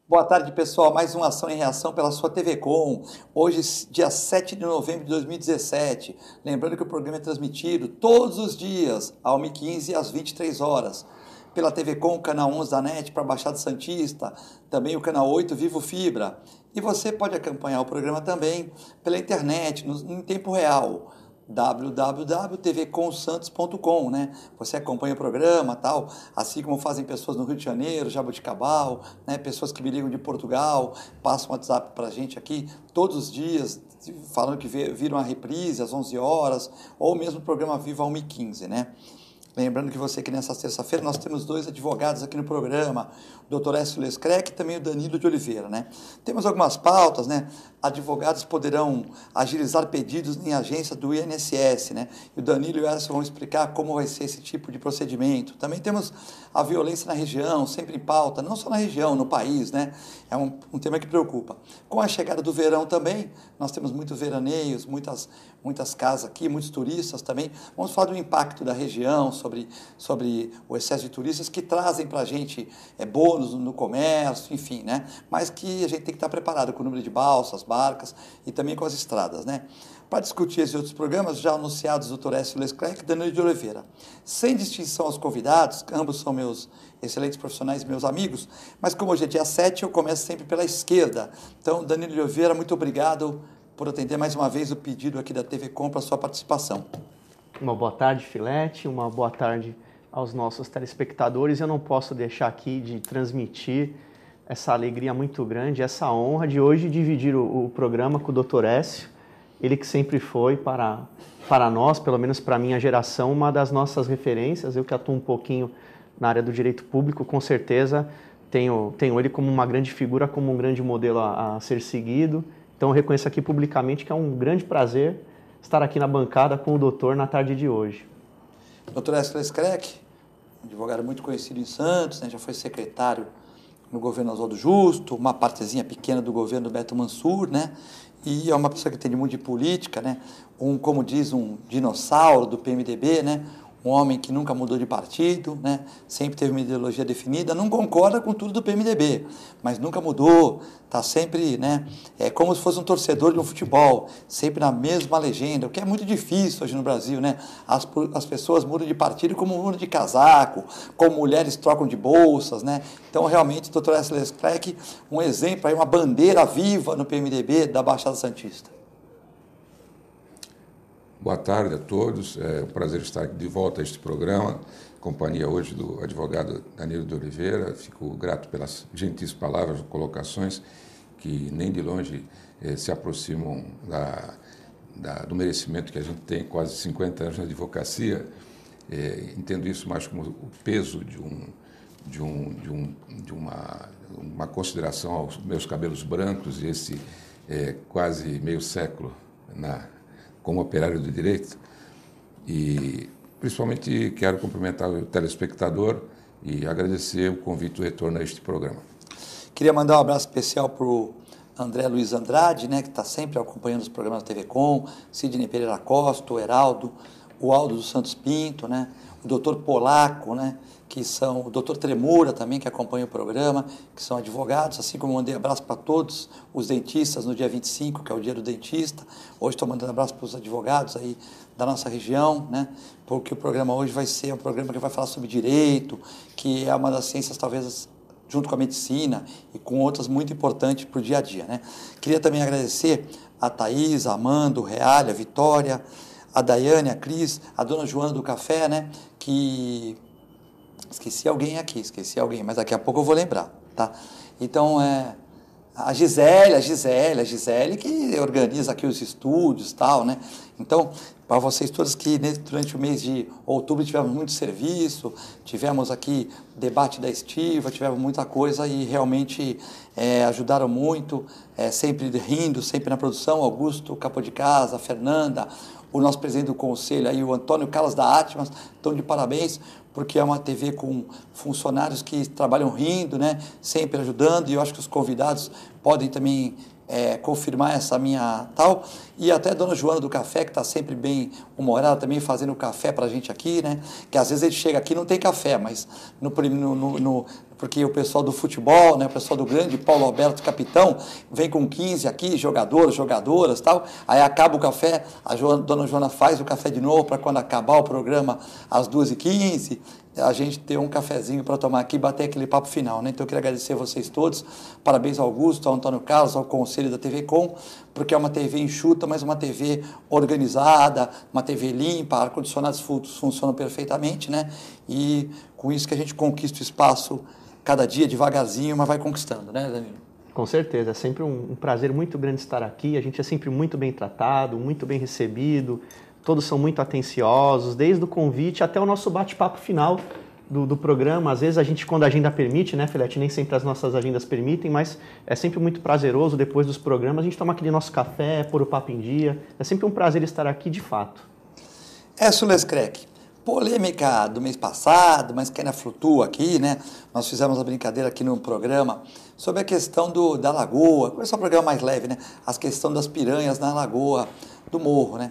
Boa tarde, pessoal. Mais uma ação em reação pela sua TV Com. Hoje, dia 7 de novembro de 2017. Lembrando que o programa é transmitido todos os dias, às 1h15 e às 23 horas. Pela TV Com, canal 11 da NET para Baixada Santista, também o canal 8 Vivo Fibra. E você pode acompanhar o programa também pela internet, em tempo real. www.tvcomsantos.com, né? Você acompanha o programa, tal, assim como fazem pessoas no Rio de Janeiro, Jaboticabal, né? Pessoas que me ligam de Portugal, passam WhatsApp pra gente aqui todos os dias, falando que viram a reprise às 11 horas, ou mesmo o programa Vivo às 1h15, né? Lembrando que você que nessa terça-feira nós temos dois advogados aqui no programa, o Dr. Écio Lescrec e também o Danilo de Oliveira, né? Temos algumas pautas, né? Advogados poderão agilizar pedidos em agência do INSS, né? E o Danilo e o Écio vão explicar como vai ser esse tipo de procedimento. Também temos a violência na região, sempre em pauta, não só na região, no país, né? É um tema que preocupa. Com a chegada do verão também, nós temos muitos veraneios, muitas casas aqui, muitos turistas também. Vamos falar do impacto da região, sobre o excesso de turistas que trazem para a gente bônus no comércio, enfim, né? Mas que a gente tem que estar preparado com o número de balsas, barcas e também com as estradas, né? Para discutir esses outros programas, já anunciados o Dr. Écio Lescrec e Danilo de Oliveira. Sem distinção aos convidados, ambos são meus excelentes profissionais, meus amigos, mas como hoje é dia 7, eu começo sempre pela esquerda. Então, Danilo de Oliveira, muito obrigado por atender mais uma vez o pedido aqui da TV Com para a sua participação. Uma boa tarde, Filete, uma boa tarde aos nossos telespectadores. Eu não posso deixar aqui de transmitir essa alegria muito grande, essa honra de hoje dividir o programa com o Dr. Écio, ele que sempre foi para nós, pelo menos para a minha geração, uma das nossas referências. Eu que atuo um pouquinho na área do direito público, com certeza tenho ele como uma grande figura, como um grande modelo a ser seguido. Então eu reconheço aqui publicamente que é um grande prazer estar aqui na bancada com o doutor na tarde de hoje. Dr. Écio Lescrec, advogado muito conhecido em Santos, né, já foi secretário no governo Oswaldo Justo, uma partezinha pequena do governo Beto Mansur, né, e é uma pessoa que entende muito de política, né, como diz um dinossauro do PMDB, né, um homem que nunca mudou de partido, né? Sempre teve uma ideologia definida, não concorda com tudo do PMDB, mas nunca mudou, está sempre, né? É como se fosse um torcedor de um futebol, sempre na mesma legenda, o que é muito difícil hoje no Brasil, né? As pessoas mudam de partido como mudam de casaco, como mulheres trocam de bolsas, né? Então, realmente, o Dr. Écio Lescrec, um exemplo, aí, uma bandeira viva no PMDB da Baixada Santista. Boa tarde a todos, é um prazer estar aqui de volta a este programa, companhia hoje do advogado Danilo de Oliveira. Fico grato pelas gentis palavras, colocações que nem de longe se aproximam do merecimento que a gente tem, quase 50 anos na advocacia. Entendo isso mais como o peso de uma consideração aos meus cabelos brancos e esse quase meio século como operário do direito, e principalmente quero cumprimentar o telespectador e agradecer o convite do retorno a este programa. Queria mandar um abraço especial para o André Luiz Andrade, né, que está sempre acompanhando os programas da TV Com, Sidney Pereira Costa, o Heraldo, o Aldo dos Santos Pinto, né, o doutor Polaco, né, que são o doutor Tremura também, que acompanha o programa, que são advogados, assim como eu mandei abraço para todos os dentistas no dia 25, que é o dia do dentista. Hoje estou mandando abraço para os advogados aí da nossa região, né, porque o programa hoje vai ser um programa que vai falar sobre direito, que é uma das ciências talvez junto com a medicina e com outras muito importantes para o dia a dia, né. Queria também agradecer a Thaís, a Amanda, o Reale, a Vitória, a Daiane, a Cris, a dona Joana do Café, né, que... Esqueci alguém, mas daqui a pouco eu vou lembrar, tá? Então, a Gisele que organiza aqui os estúdios e tal, né? Então, para vocês todos que durante o mês de outubro tivemos muito serviço, tivemos aqui debate da estiva, tivemos muita coisa e realmente ajudaram muito, sempre rindo, sempre na produção, Augusto Capô de Casa, a Fernanda, o nosso presidente do conselho, aí, o Antônio Carlos da Atmas, estão de parabéns, porque é uma TV com funcionários que trabalham rindo, né? Sempre ajudando, e eu acho que os convidados podem também confirmar essa minha tal, e até a dona Joana do café, que está sempre bem humorada, também fazendo café para a gente aqui, né? Que às vezes a gente chega aqui e não tem café, mas porque o pessoal do futebol, né? O pessoal do grande Paulo Alberto Capitão, vem com 15 aqui, jogadores, jogadoras tal, aí acaba o café, dona Joana faz o café de novo para quando acabar o programa às 2h15, a gente ter um cafezinho para tomar aqui e bater aquele papo final, né? Então eu queria agradecer a vocês todos, parabéns ao Augusto, ao Antônio Carlos, ao conselho da TV Com, porque é uma TV enxuta, mas uma TV organizada, uma TV limpa, ar-condicionados funcionam perfeitamente, né? E com isso que a gente conquista o espaço cada dia devagarzinho, mas vai conquistando, né, Danilo? Com certeza, é sempre um prazer muito grande estar aqui, a gente é sempre muito bem tratado, muito bem recebido, todos são muito atenciosos, desde o convite até o nosso bate-papo final do programa. Às vezes a gente, quando a agenda permite, né, Filete, nem sempre as nossas agendas permitem, mas é sempre muito prazeroso depois dos programas a gente tomar aquele nosso café, pôr o papo em dia, é sempre um prazer estar aqui de fato. Sules Crack, polêmica do mês passado, mas que ainda flutua aqui, né? Nós fizemos a brincadeira aqui no programa sobre a questão da lagoa, começou um programa mais leve, né? A questão das piranhas na lagoa do Morro, né?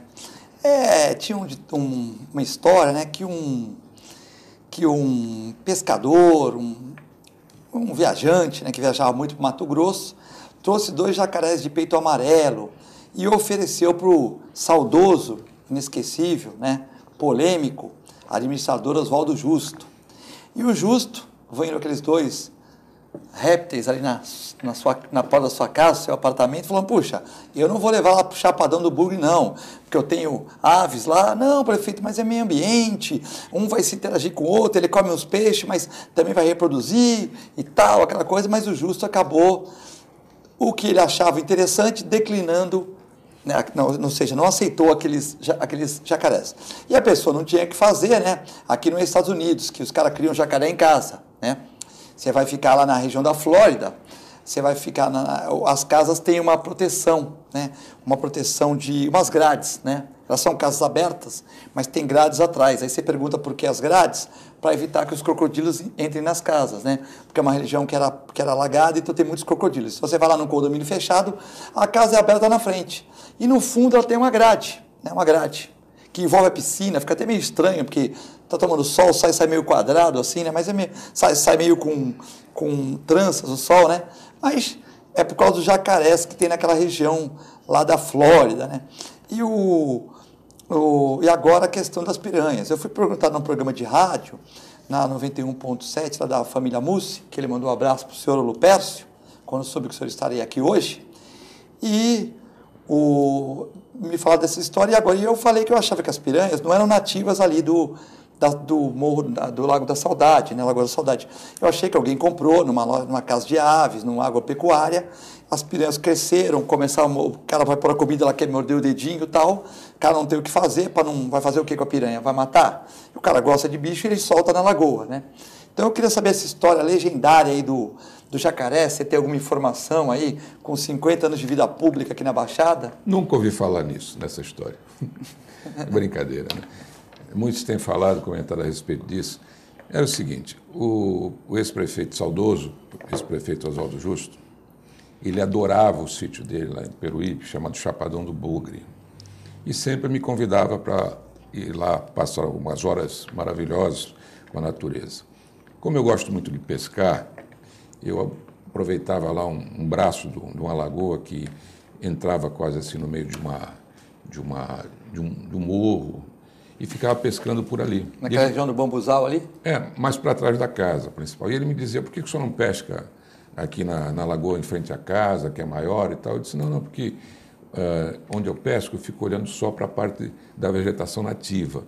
Tinha uma história, né? Que um pescador, um viajante, né? Que viajava muito para o Mato Grosso, trouxe 2 jacarés de peito amarelo e ofereceu para o saudoso, inesquecível, né? Polêmico, administrador Oswaldo Justo. E o Justo, vendo aqueles 2 répteis ali na porta da sua casa, seu apartamento, falando, puxa, eu não vou levar lá para o Chapadão do Bugre, não, porque eu tenho aves lá. Não, prefeito, mas é meio ambiente, um vai se interagir com o outro, ele come uns peixes, mas também vai reproduzir e tal, aquela coisa, mas o Justo acabou, o que ele achava interessante, declinando, né, ou seja, não aceitou aqueles jacarés. E a pessoa não tinha o que fazer, né? Aqui nos Estados Unidos, que os caras criam jacaré em casa, né? Você vai ficar lá na região da Flórida, você vai ficar as casas têm uma proteção, né? Uma proteção de umas grades, né? Elas são casas abertas, mas tem grades atrás. Aí você pergunta por que as grades? Para evitar que os crocodilos entrem nas casas, né? Porque é uma região que era alagada, então tem muitos crocodilos. Se você vai lá num condomínio fechado, a casa é aberta na frente. E no fundo ela tem uma grade, né? Uma grade que envolve a piscina, fica até meio estranho, porque tá tomando sol, sai meio quadrado assim, né? Mas sai meio com tranças o sol, né? Mas é por causa dos jacarés que tem naquela região lá da Flórida, né? E agora a questão das piranhas. Eu fui perguntar num programa de rádio, na 91.7, lá da família Mussi, que ele mandou um abraço para o senhor Lupércio, quando soube que o senhor estaria aqui hoje, e me falaram dessa história, e agora eu falei que eu achava que as piranhas não eram nativas ali do morro, do Lago da Saudade, né, Lagoa da Saudade. Eu achei que alguém comprou numa casa de aves, numa agropecuária, as piranhas cresceram, o cara vai pôr a comida, ela quer morder o dedinho e tal, o cara não tem o que fazer, vai fazer o que com a piranha? Vai matar? O cara gosta de bicho e ele solta na lagoa, né? Então eu queria saber essa história legendária aí do jacaré, você tem alguma informação aí, com 50 anos de vida pública aqui na Baixada? Nunca ouvi falar nessa história. Brincadeira, né? Muitos têm falado, comentado a respeito disso. Era o seguinte, o ex-prefeito saudoso, ex-prefeito Oswaldo Justo, ele adorava o sítio dele lá em Peruíbe, chamado Chapadão do Bugre. E sempre me convidava para ir lá passar algumas horas maravilhosas com a natureza. Como eu gosto muito de pescar, eu aproveitava lá um braço de uma lagoa que entrava quase assim no meio de um morro e ficava pescando por ali. Naquela região do Bambuzal ali? Mais para trás da casa principal. E ele me dizia, por que o senhor não pesca aqui na lagoa em frente à casa, que é maior e tal? Eu disse, não, porque onde eu pesco eu fico olhando só para a parte da vegetação nativa.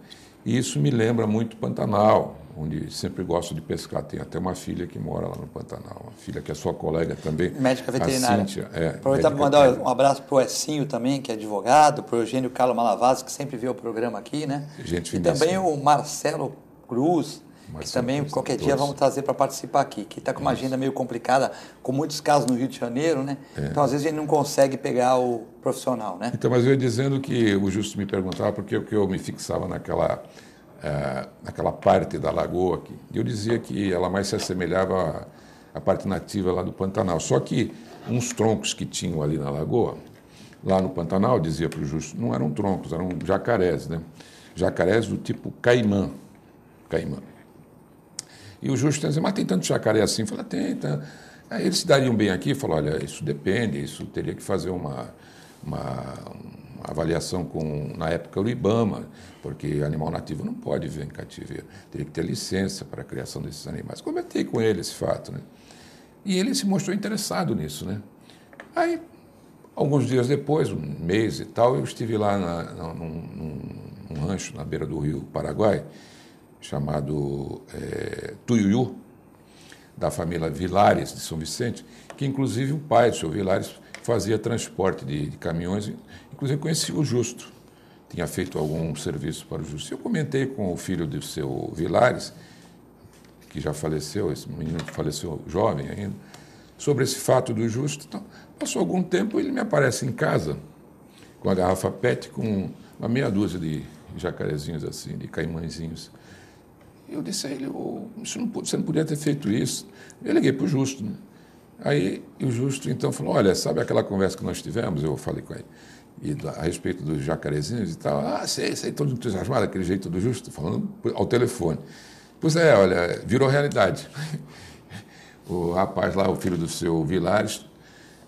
E isso me lembra muito Pantanal, onde sempre gosto de pescar. Tem até uma filha que mora lá no Pantanal, uma filha que é sua colega também. Médica veterinária. A Cíntia, aproveitar para mandar um abraço para o Ecinho também, que é advogado, para o Eugênio Carlos Malavaz, que sempre vê o programa aqui, né? Gente, e também o Marcelo Cruz, que também Cruz, qualquer dia vamos trazer para participar aqui, que está com uma agenda meio complicada, com muitos casos no Rio de Janeiro, né? Então às vezes a gente não consegue pegar o profissional, né? Então, mas eu ia dizendo que o Justo me perguntava porque eu me fixava aquela parte da lagoa. Eu dizia que ela mais se assemelhava à parte nativa lá do Pantanal. Só que uns troncos que tinham ali na lagoa, lá no Pantanal, dizia para o Justo, não eram troncos, eram jacarés, né? Jacarés do tipo caimã. E o Justo dizia, mas tem tanto jacaré assim? Eu falei, tem. Aí eles se dariam bem aqui? Falou, olha, isso depende, isso teria que fazer uma avaliação na época do IBAMA, porque animal nativo não pode viver em cativeiro, teria que ter licença para a criação desses animais. Comentei com ele esse fato, né? E ele se mostrou interessado nisso, né? Aí, alguns dias depois, um mês e tal, eu estive lá num rancho na beira do rio Paraguai, chamado Tuiuiu, da família Vilares de São Vicente, que inclusive o pai do seu Vilares fazia transporte de caminhões, inclusive conhecia o Justo, tinha feito algum serviço para o Justo. Eu comentei com o filho do seu Vilares, que já faleceu, esse menino que faleceu jovem ainda, sobre esse fato do Justo. Então, passou algum tempo, ele me aparece em casa com a garrafa PET, com uma meia dúzia de jacarezinhos assim, de caimãezinhos. Eu disse a ele, você não podia ter feito isso. Eu liguei para o Justo, né? Aí o Justo então falou, olha, sabe aquela conversa que nós tivemos? Eu falei com ele, a respeito dos jacarezinhos e tal. Sei, todo entusiasmado, aquele jeito do Justo, falando ao telefone. Pois olha, virou realidade. O rapaz lá, o filho do seu Vilares,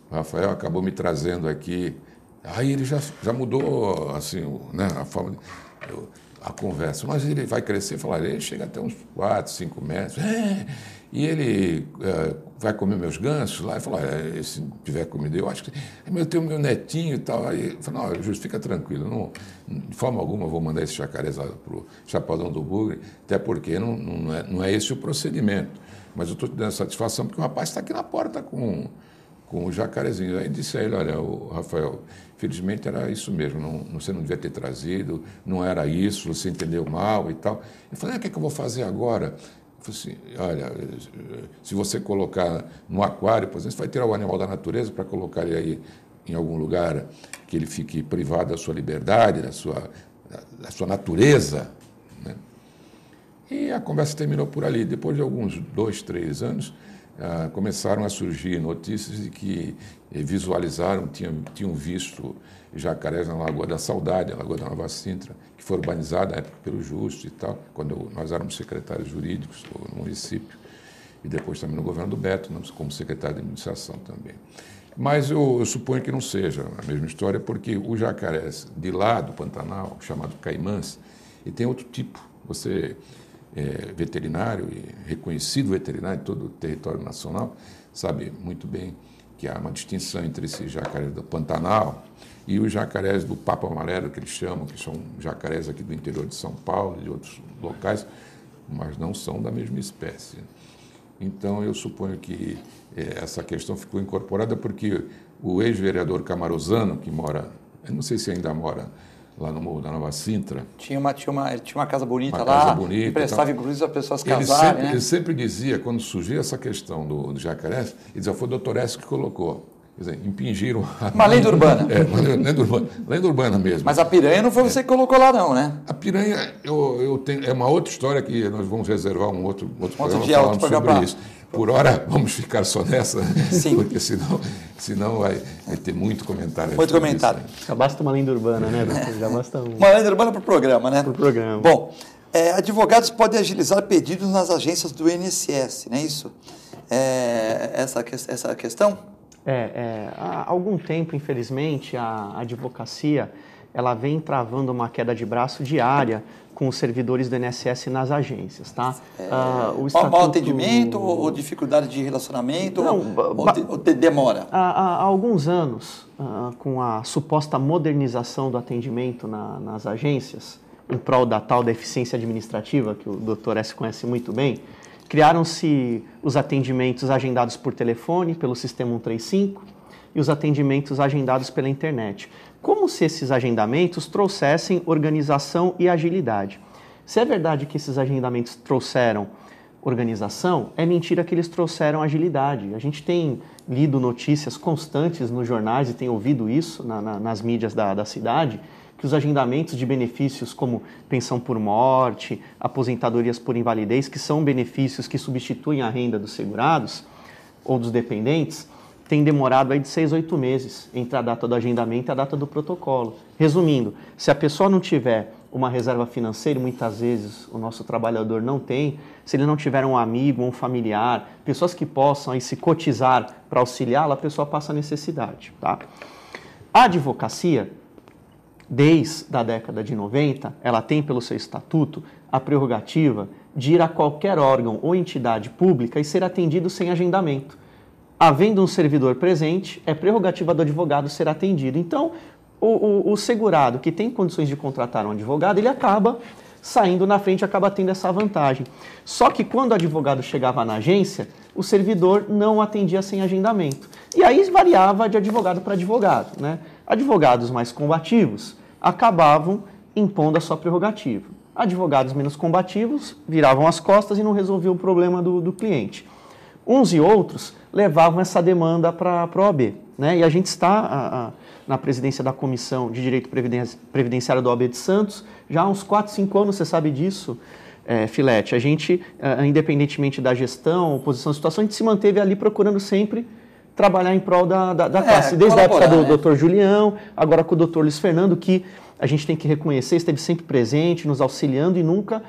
o Rafael, acabou me trazendo aqui. Aí ele já mudou assim, né, a forma, a conversa. Mas ele vai crescer, falar, ele chega até uns 4, 5 metros. E ele vai comer meus gansos lá. E falou, se tiver comida, eu acho que eu tenho meu netinho e tal. Aí ele falou, não, Justo, fica tranquilo, não, de forma alguma eu vou mandar esse jacarés lá para o Chapadão do Bugre, até porque não é esse o procedimento. Mas eu estou te dando satisfação porque o rapaz está aqui na porta com o jacarezinho. Aí disse a ele, olha, Rafael, felizmente era isso mesmo, você não devia ter trazido, não era isso, você entendeu mal e tal. Eu falei, o que é que eu vou fazer agora? Eu falei assim, olha, se você colocar no aquário, por exemplo, você vai tirar o animal da natureza para colocar ele aí em algum lugar que ele fique privado da sua liberdade, da sua natureza, né? E a conversa terminou por ali. Depois de alguns 2, 3 anos, começaram a surgir notícias de que visualizaram, tinham visto jacarés na Lagoa da Saudade, a Lagoa da Nova Sintra, que foi urbanizada na época pelo Justo e tal, quando nós éramos secretários jurídicos do município, e depois também no governo do Beto, como secretário de administração também. Mas eu suponho que não seja a mesma história, porque o jacarés de lá do Pantanal, chamado caimãs, ele tem outro tipo. Você veterinário e reconhecido veterinário em todo o território nacional, sabe muito bem que há uma distinção entre esses jacarés do Pantanal e os jacarés do Papo Amarelo, que eles chamam, que são jacarés aqui do interior de São Paulo e de outros locais, mas não são da mesma espécie. Então, eu suponho que essa questão ficou incorporada porque o ex-vereador Camarosano, que mora, eu não sei se ainda mora lá no Morro da Nova Sintra. Ele tinha uma casa bonita uma lá, casa bonita, emprestava inclusive as pessoas casarem. Ele sempre dizia, quando surgia essa questão do jacaré, ele dizia, foi o doutor Écio que colocou. Quer dizer, impingiram... Uma lenda urbana. Lenda urbana mesmo. Mas a piranha não foi você que colocou lá não, né? A piranha, eu tenho, é uma outra história que nós vamos reservar um outro programa falando sobre isso. Por hora, vamos ficar só nessa, Sim. Porque senão vai ter muito comentário. Muito comentário. Já basta uma lenda urbana, né, doutor? Já basta uma lenda urbana para o programa, né? Para o programa. Bom, advogados podem agilizar pedidos nas agências do INSS, não é isso? Essa questão? Há algum tempo, infelizmente, a advocacia ela vem travando uma queda de braço diária com os servidores do INSS nas agências, tá? Mau atendimento ou dificuldade de relacionamento? Não, ou demora? Há alguns anos, com a suposta modernização do atendimento nas agências, em prol da tal da eficiência administrativa, que o Dr. S. conhece muito bem, criaram-se os atendimentos agendados por telefone, pelo sistema 135, e os atendimentos agendados pela internet. Como se esses agendamentos trouxessem organização e agilidade. Se é verdade que esses agendamentos trouxeram organização, é mentira que eles trouxeram agilidade. A gente tem lido notícias constantes nos jornais e tem ouvido isso nas mídias da cidade, que os agendamentos de benefícios como pensão por morte, aposentadorias por invalidez, que são benefícios que substituem a renda dos segurados ou dos dependentes, têm demorado aí de 6 a 8 meses entre a data do agendamento e a data do protocolo. Resumindo, se a pessoa não tiver uma reserva financeira, muitas vezes o nosso trabalhador não tem, se ele não tiver um amigo, um familiar, pessoas que possam aí se cotizar para auxiliá-la, a pessoa passa necessidade. Tá? A advocacia, desde a década de 90, ela tem pelo seu estatuto a prerrogativa de ir a qualquer órgão ou entidade pública e ser atendido sem agendamento. Havendo um servidor presente, é prerrogativa do advogado ser atendido. Então, o segurado que tem condições de contratar um advogado, ele acaba saindo na frente, acaba tendo essa vantagem. Só que quando o advogado chegava na agência, o servidor não atendia sem agendamento. E aí variava de advogado para advogado, né? Advogados mais combativos acabavam impondo a sua prerrogativa. Advogados menos combativos viravam as costas e não resolviam o problema do cliente. Uns e outros levavam essa demanda para a OAB, né? E a gente está na presidência da Comissão de Direito Previdenciário da OAB de Santos já há uns 4, 5 anos, você sabe disso, Filete. A gente, independentemente da gestão, oposição, situação, a gente se manteve ali procurando sempre trabalhar em prol da classe. Desde a época do Dr. Julião, agora com o Dr. Luiz Fernando, que a gente tem que reconhecer, esteve sempre presente, nos auxiliando e nunca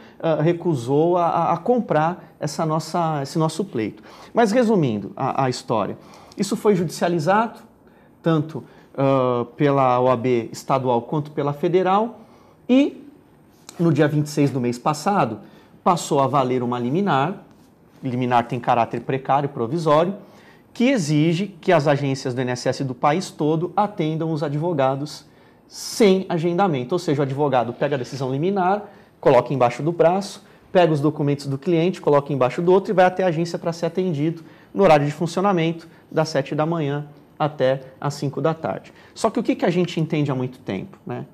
recusou a comprar esse nosso pleito. Mas resumindo a história, isso foi judicializado, tanto pela OAB estadual quanto pela federal, e no dia 26 do mês passado passou a valer uma liminar tem caráter precário e provisório, que exige que as agências do INSS do país todo atendam os advogados sem agendamento. Ou seja, o advogado pega a decisão liminar, coloca embaixo do braço, pega os documentos do cliente, coloca embaixo do outro e vai até a agência para ser atendido no horário de funcionamento, das 7 da manhã até às 5 da tarde. Só que o que a gente entende há muito tempo, né?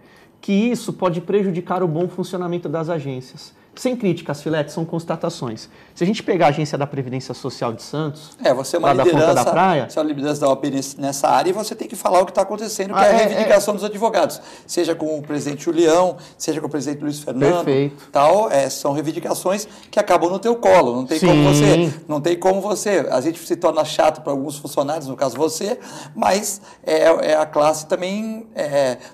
Que isso pode prejudicar o bom funcionamento das agências. Sem críticas, Filete, são constatações. Se a gente pegar a Agência da Previdência Social de Santos, você é uma liderança, da praia, você é uma liderança da OAB nessa área e você tem que falar o que está acontecendo, que é a reivindicação dos advogados. Seja com o presidente Julião, seja com o presidente Luiz Fernando. Perfeito. Tal, são reivindicações que acabam no teu colo. Não tem como você. A gente se torna chato para alguns funcionários, no caso você, mas a classe também,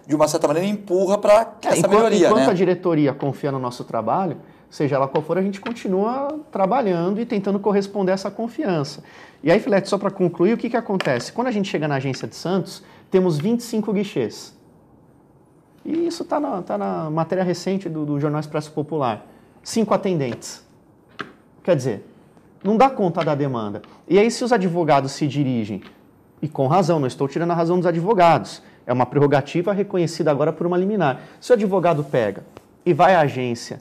de uma certa maneira, empurra para essa melhoria. Enquanto a diretoria confia no nosso trabalho, seja lá qual for, a gente continua trabalhando e tentando corresponder a essa confiança. E aí, Filete, só para concluir, o que acontece? Quando a gente chega na agência de Santos, temos 25 guichês. E isso está na matéria recente do Jornal Expresso Popular. 5 atendentes. Quer dizer, não dá conta da demanda. E aí, se os advogados se dirigem, e com razão, não estou tirando a razão dos advogados, é uma prerrogativa reconhecida agora por uma liminar. Se o advogado pega e vai à agência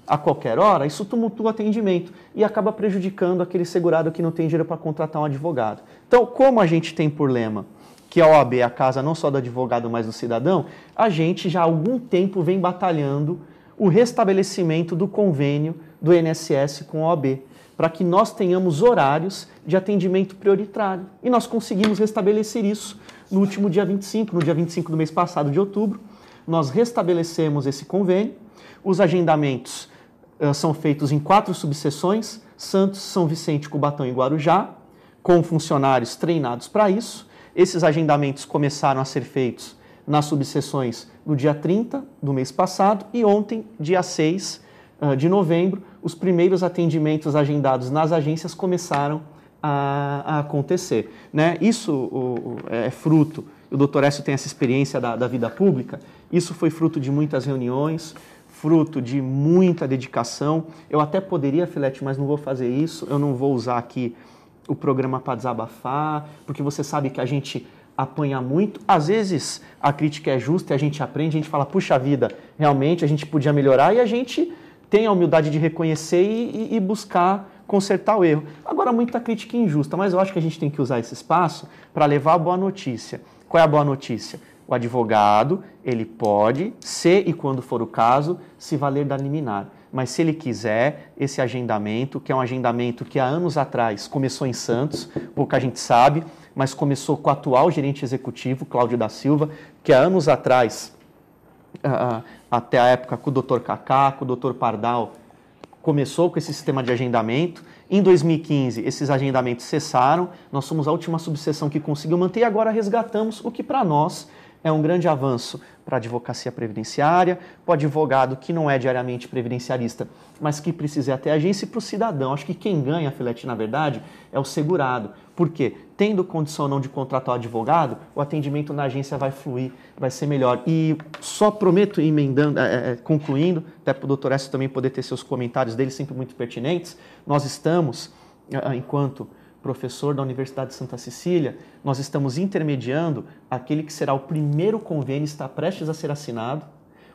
a qualquer hora, isso tumultua o atendimento e acaba prejudicando aquele segurado que não tem dinheiro para contratar um advogado. Então, como a gente tem por lema que a OAB é a casa não só do advogado, mas do cidadão, a gente já há algum tempo vem batalhando o restabelecimento do convênio do INSS com a OAB, para que nós tenhamos horários de atendimento prioritário. E nós conseguimos restabelecer isso no último dia 25, no dia 25 do mês passado de outubro, nós restabelecemos esse convênio. Os agendamentos são feitos em 4 subseções, Santos, São Vicente, Cubatão e Guarujá, com funcionários treinados para isso. Esses agendamentos começaram a ser feitos nas subseções no dia 30 do mês passado e ontem, dia 6 de novembro, os primeiros atendimentos agendados nas agências começaram a acontecer, né? Isso é fruto, o doutor Écio tem essa experiência da vida pública, isso foi fruto de muitas reuniões, fruto de muita dedicação. Eu até poderia, Filete, mas não vou fazer isso. Eu não vou usar aqui o programa para desabafar, porque você sabe que a gente apanha muito. Às vezes a crítica é justa e a gente aprende, a gente fala, puxa vida, realmente a gente podia melhorar e a gente tem a humildade de reconhecer e buscar consertar o erro. Agora, muita crítica é injusta, mas eu acho que a gente tem que usar esse espaço para levar a boa notícia. Qual é a boa notícia? O advogado, ele pode, se e quando for o caso, se valer da liminar. Mas se ele quiser, esse agendamento, que é um agendamento que há anos atrás começou em Santos, pouca gente sabe, mas começou com o atual gerente executivo, Cláudio da Silva, que há anos atrás até a época com o Dr. Kaká, com o Dr. Pardal, começou com esse sistema de agendamento. Em 2015, esses agendamentos cessaram. Nós somos a última subseção que conseguiu manter e agora resgatamos o que para nós é um grande avanço para a advocacia previdenciária, para o advogado que não é diariamente previdenciarista, mas que precisa ir até a agência, e para o cidadão. Acho que quem ganha, Filete, na verdade, é o segurado. Por quê? Tendo condição ou não de contratar o advogado, o atendimento na agência vai fluir, vai ser melhor. E só prometo, emendando, concluindo, até para o doutor Écio também poder ter seus comentários dele, sempre muito pertinentes, nós estamos, enquanto professor da Universidade de Santa Cecília, nós estamos intermediando aquele que será o primeiro convênio, está prestes a ser assinado,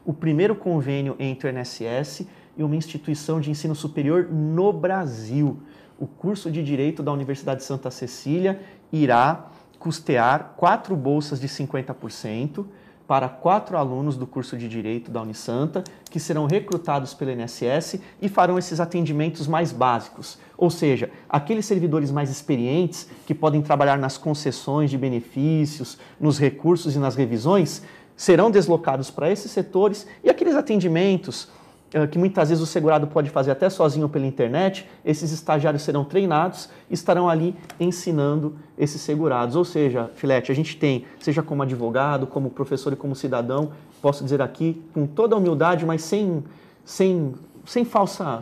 o primeiro convênio entre o INSS e uma instituição de ensino superior no Brasil. O curso de Direito da Universidade de Santa Cecília irá custear 4 bolsas de 50% para 4 alunos do curso de Direito da Unisanta, que serão recrutados pelo INSS e farão esses atendimentos mais básicos. Ou seja, aqueles servidores mais experientes que podem trabalhar nas concessões de benefícios, nos recursos e nas revisões, serão deslocados para esses setores, e aqueles atendimentos que muitas vezes o segurado pode fazer até sozinho pela internet, esses estagiários serão treinados e estarão ali ensinando esses segurados. Ou seja, Filete, a gente tem, seja como advogado, como professor e como cidadão, posso dizer aqui com toda a humildade, mas sem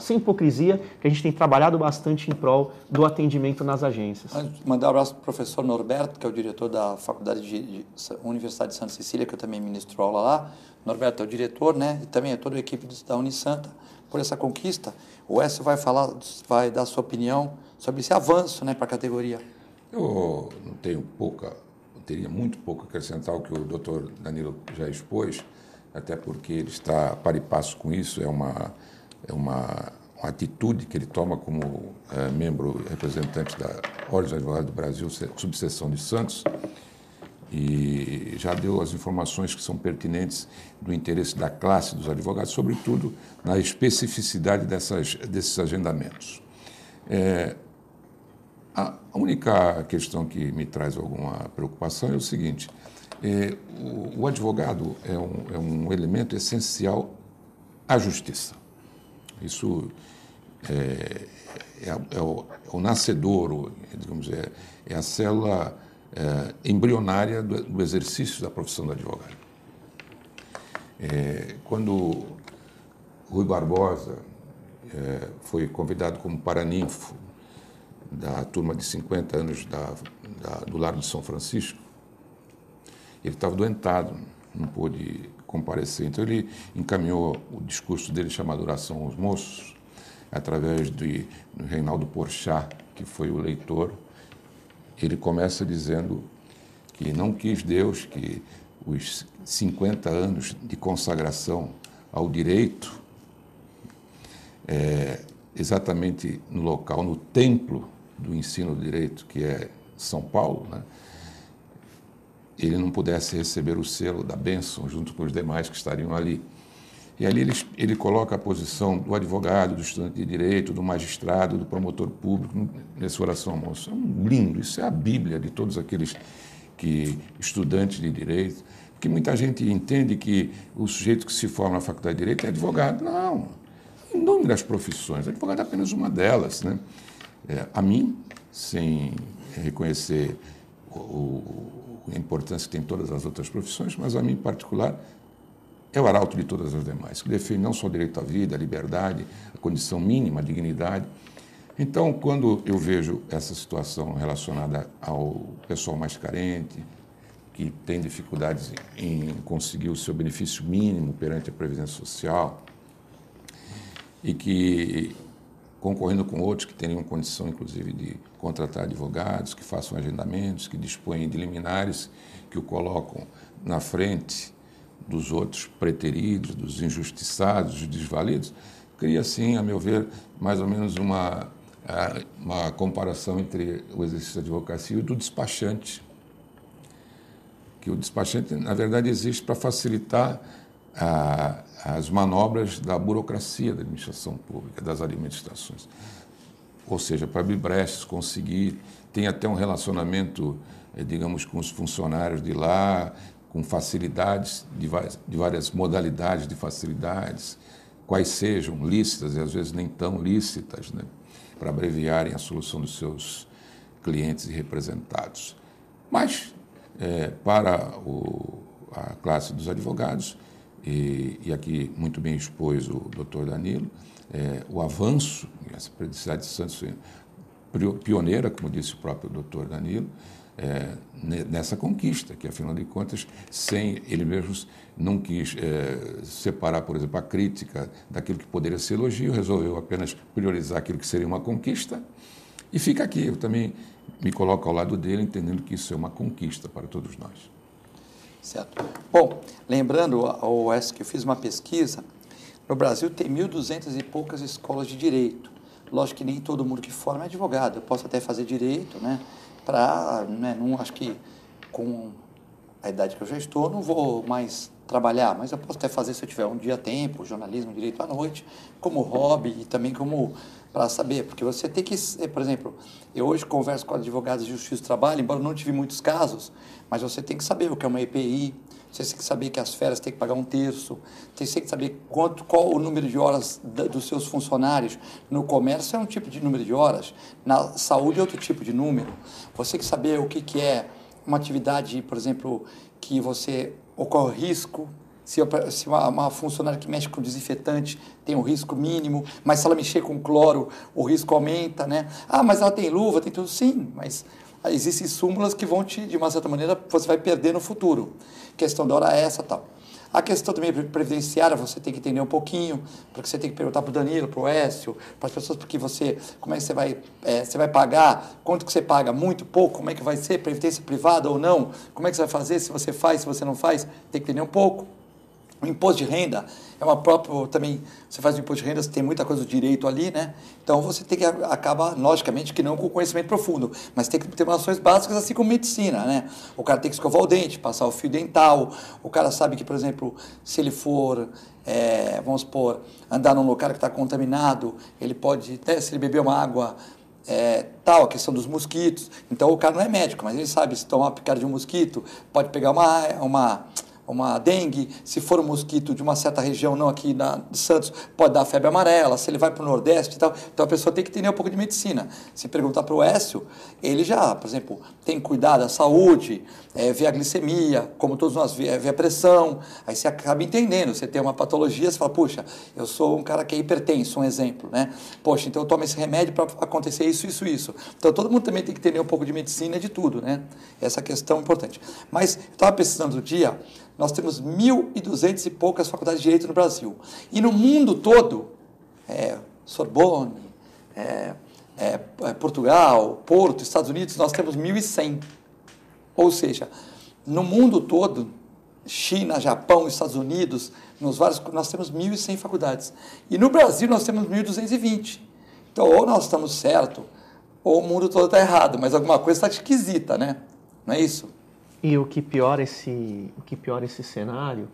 hipocrisia, que a gente tem trabalhado bastante em prol do atendimento nas agências. Mandar um abraço para o professor Norberto, que é o diretor da Faculdade de Universidade de Santa Cecília, que eu também ministro aula lá. Norberto é o diretor, né? E também é toda a equipe da Unisanta por essa conquista. O Écio vai dar a sua opinião sobre esse avanço, né, para a categoria. Eu não tenho teria muito pouco a acrescentar ao que o doutor Danilo já expôs, até porque ele está par e passo com isso, é uma atitude que ele toma como membro representante da Ordem dos Advogados do Brasil, subseção de Santos, e já deu as informações que são pertinentes do interesse da classe dos advogados, sobretudo na especificidade desses agendamentos. A única questão que me traz alguma preocupação é o seguinte: o advogado é um elemento essencial à justiça. Isso é o nascedouro, digamos, é a célula embrionária do exercício da profissão do advogado. Quando Rui Barbosa foi convidado como paraninfo da turma de 50 anos do Largo de São Francisco, ele estava doentado, não pôde comparecer. Então ele encaminhou o discurso dele chamado Oração aos Moços, através do Reinaldo Porchat, que foi o leitor. Ele começa dizendo que não quis Deus que os 50 anos de consagração ao direito, exatamente no local, no templo do ensino do direito, que é São Paulo, né, ele não pudesse receber o selo da bênção junto com os demais que estariam ali. E ali ele coloca a posição do advogado, do estudante de direito, do magistrado, do promotor público, nessa oração ao moço. É um lindo, isso é a Bíblia de todos aqueles estudantes de direito, porque muita gente entende que o sujeito que se forma na faculdade de direito é advogado. Não, em nome das profissões, advogado é apenas uma delas, né? A mim, sem reconhecer a importância que tem todas as outras profissões, mas a mim em particular é o arauto de todas as demais, que defende não só o direito à vida, à liberdade, a condição mínima, a dignidade. Então, quando eu vejo essa situação relacionada ao pessoal mais carente, que tem dificuldades em conseguir o seu benefício mínimo perante a Previdência Social, e que, concorrendo com outros que teriam condição, inclusive, de contratar advogados, que façam agendamentos, que dispõem de liminares, que o colocam na frente dos outros preteridos, dos injustiçados, dos desvalidos, cria, assim, a meu ver, mais ou menos uma comparação entre o exercício da advocacia e o do despachante. Que o despachante, na verdade, existe para facilitar as manobras da burocracia da administração pública, das administrações. Ou seja, para abrir brechas, conseguir, tem até um relacionamento, digamos, com os funcionários de lá, com facilidades, de várias modalidades de facilidades, quais sejam lícitas e às vezes nem tão lícitas, né, para abreviarem a solução dos seus clientes e representados. Mas, para a classe dos advogados, e aqui muito bem expôs o doutor Danilo, o avanço, essa Cidade de Santos pioneira, como disse o próprio doutor Danilo, nessa conquista, que afinal de contas, sem ele mesmo não quis separar, por exemplo, a crítica daquilo que poderia ser elogio, resolveu apenas priorizar aquilo que seria uma conquista, e fica aqui. Eu também me coloco ao lado dele, entendendo que isso é uma conquista para todos nós. Certo. Bom, lembrando, que eu fiz uma pesquisa, no Brasil tem 1.200 e poucas escolas de direito. Lógico que nem todo mundo que forma é advogado. Eu posso até fazer direito, né? Não acho que com a idade que eu já estou, não vou mais trabalhar, mas eu posso até fazer se eu tiver um dia a tempo, jornalismo, direito à noite, como hobby e também como para saber, porque você tem que, por exemplo, eu hoje converso com advogados de justiça do trabalho, embora não tive muitos casos, mas você tem que saber o que é uma EPI, você tem que saber que as férias tem que pagar 1/3, você tem que saber qual o número de horas dos seus funcionários. No comércio é um tipo de número de horas, na saúde é outro tipo de número. Você tem que saber o que é uma atividade, por exemplo, que você ocorre risco, se uma funcionária que mexe com desinfetante tem um risco mínimo, mas se ela mexer com cloro, o risco aumenta, né? Ah, mas ela tem luva, tem tudo, sim, mas existem súmulas que vão de uma certa maneira, você vai perder no futuro. Questão da hora extra e tal. A questão também previdenciária, você tem que entender um pouquinho, porque você tem que perguntar para o Danilo, para o Écio, para as pessoas, porque como é que você vai pagar, quanto que você paga, muito, pouco, como é que vai ser, previdência privada ou não, como é que você vai fazer, se você faz, se você não faz, tem que entender um pouco. O imposto de renda é uma própria, também, você faz o imposto de renda, você tem muita coisa do direito ali, né? Então você tem que acabar, logicamente, que não com conhecimento profundo, mas tem que ter noções básicas, assim como medicina, né? O cara tem que escovar o dente, passar o fio dental, o cara sabe que, por exemplo, se ele for, vamos supor, andar num lugar que está contaminado, ele pode, se ele beber uma água, a questão dos mosquitos, então o cara não é médico, mas ele sabe se tomar uma picada de um mosquito, pode pegar uma dengue, se for um mosquito de uma certa região, não aqui de Santos, pode dar febre amarela, se ele vai para o Nordeste e tal. Então a pessoa tem que entender um pouco de medicina. Se perguntar para o Écio, ele já, por exemplo, tem que cuidar da saúde, ver a glicemia, como todos nós, ver a pressão. Aí você acaba entendendo, você tem uma patologia, você fala, puxa, eu sou um cara que é hipertenso, um exemplo, né? Poxa, então eu tomo esse remédio para acontecer isso, isso, isso. Então todo mundo também tem que entender um pouco de medicina e de tudo, né? Essa questão é importante. Mas eu estava pesquisando outro dia, nós temos 1.200 e poucas faculdades de direito no Brasil. E no mundo todo, Sorbonne, Portugal, Porto, Estados Unidos, nós temos 1.100. Ou seja, no mundo todo, China, Japão, Estados Unidos, nós temos 1.100 faculdades. E no Brasil nós temos 1.220. Então, ou nós estamos certo, ou o mundo todo está errado, mas alguma coisa está esquisita, né? Não é isso? E o que piora esse cenário,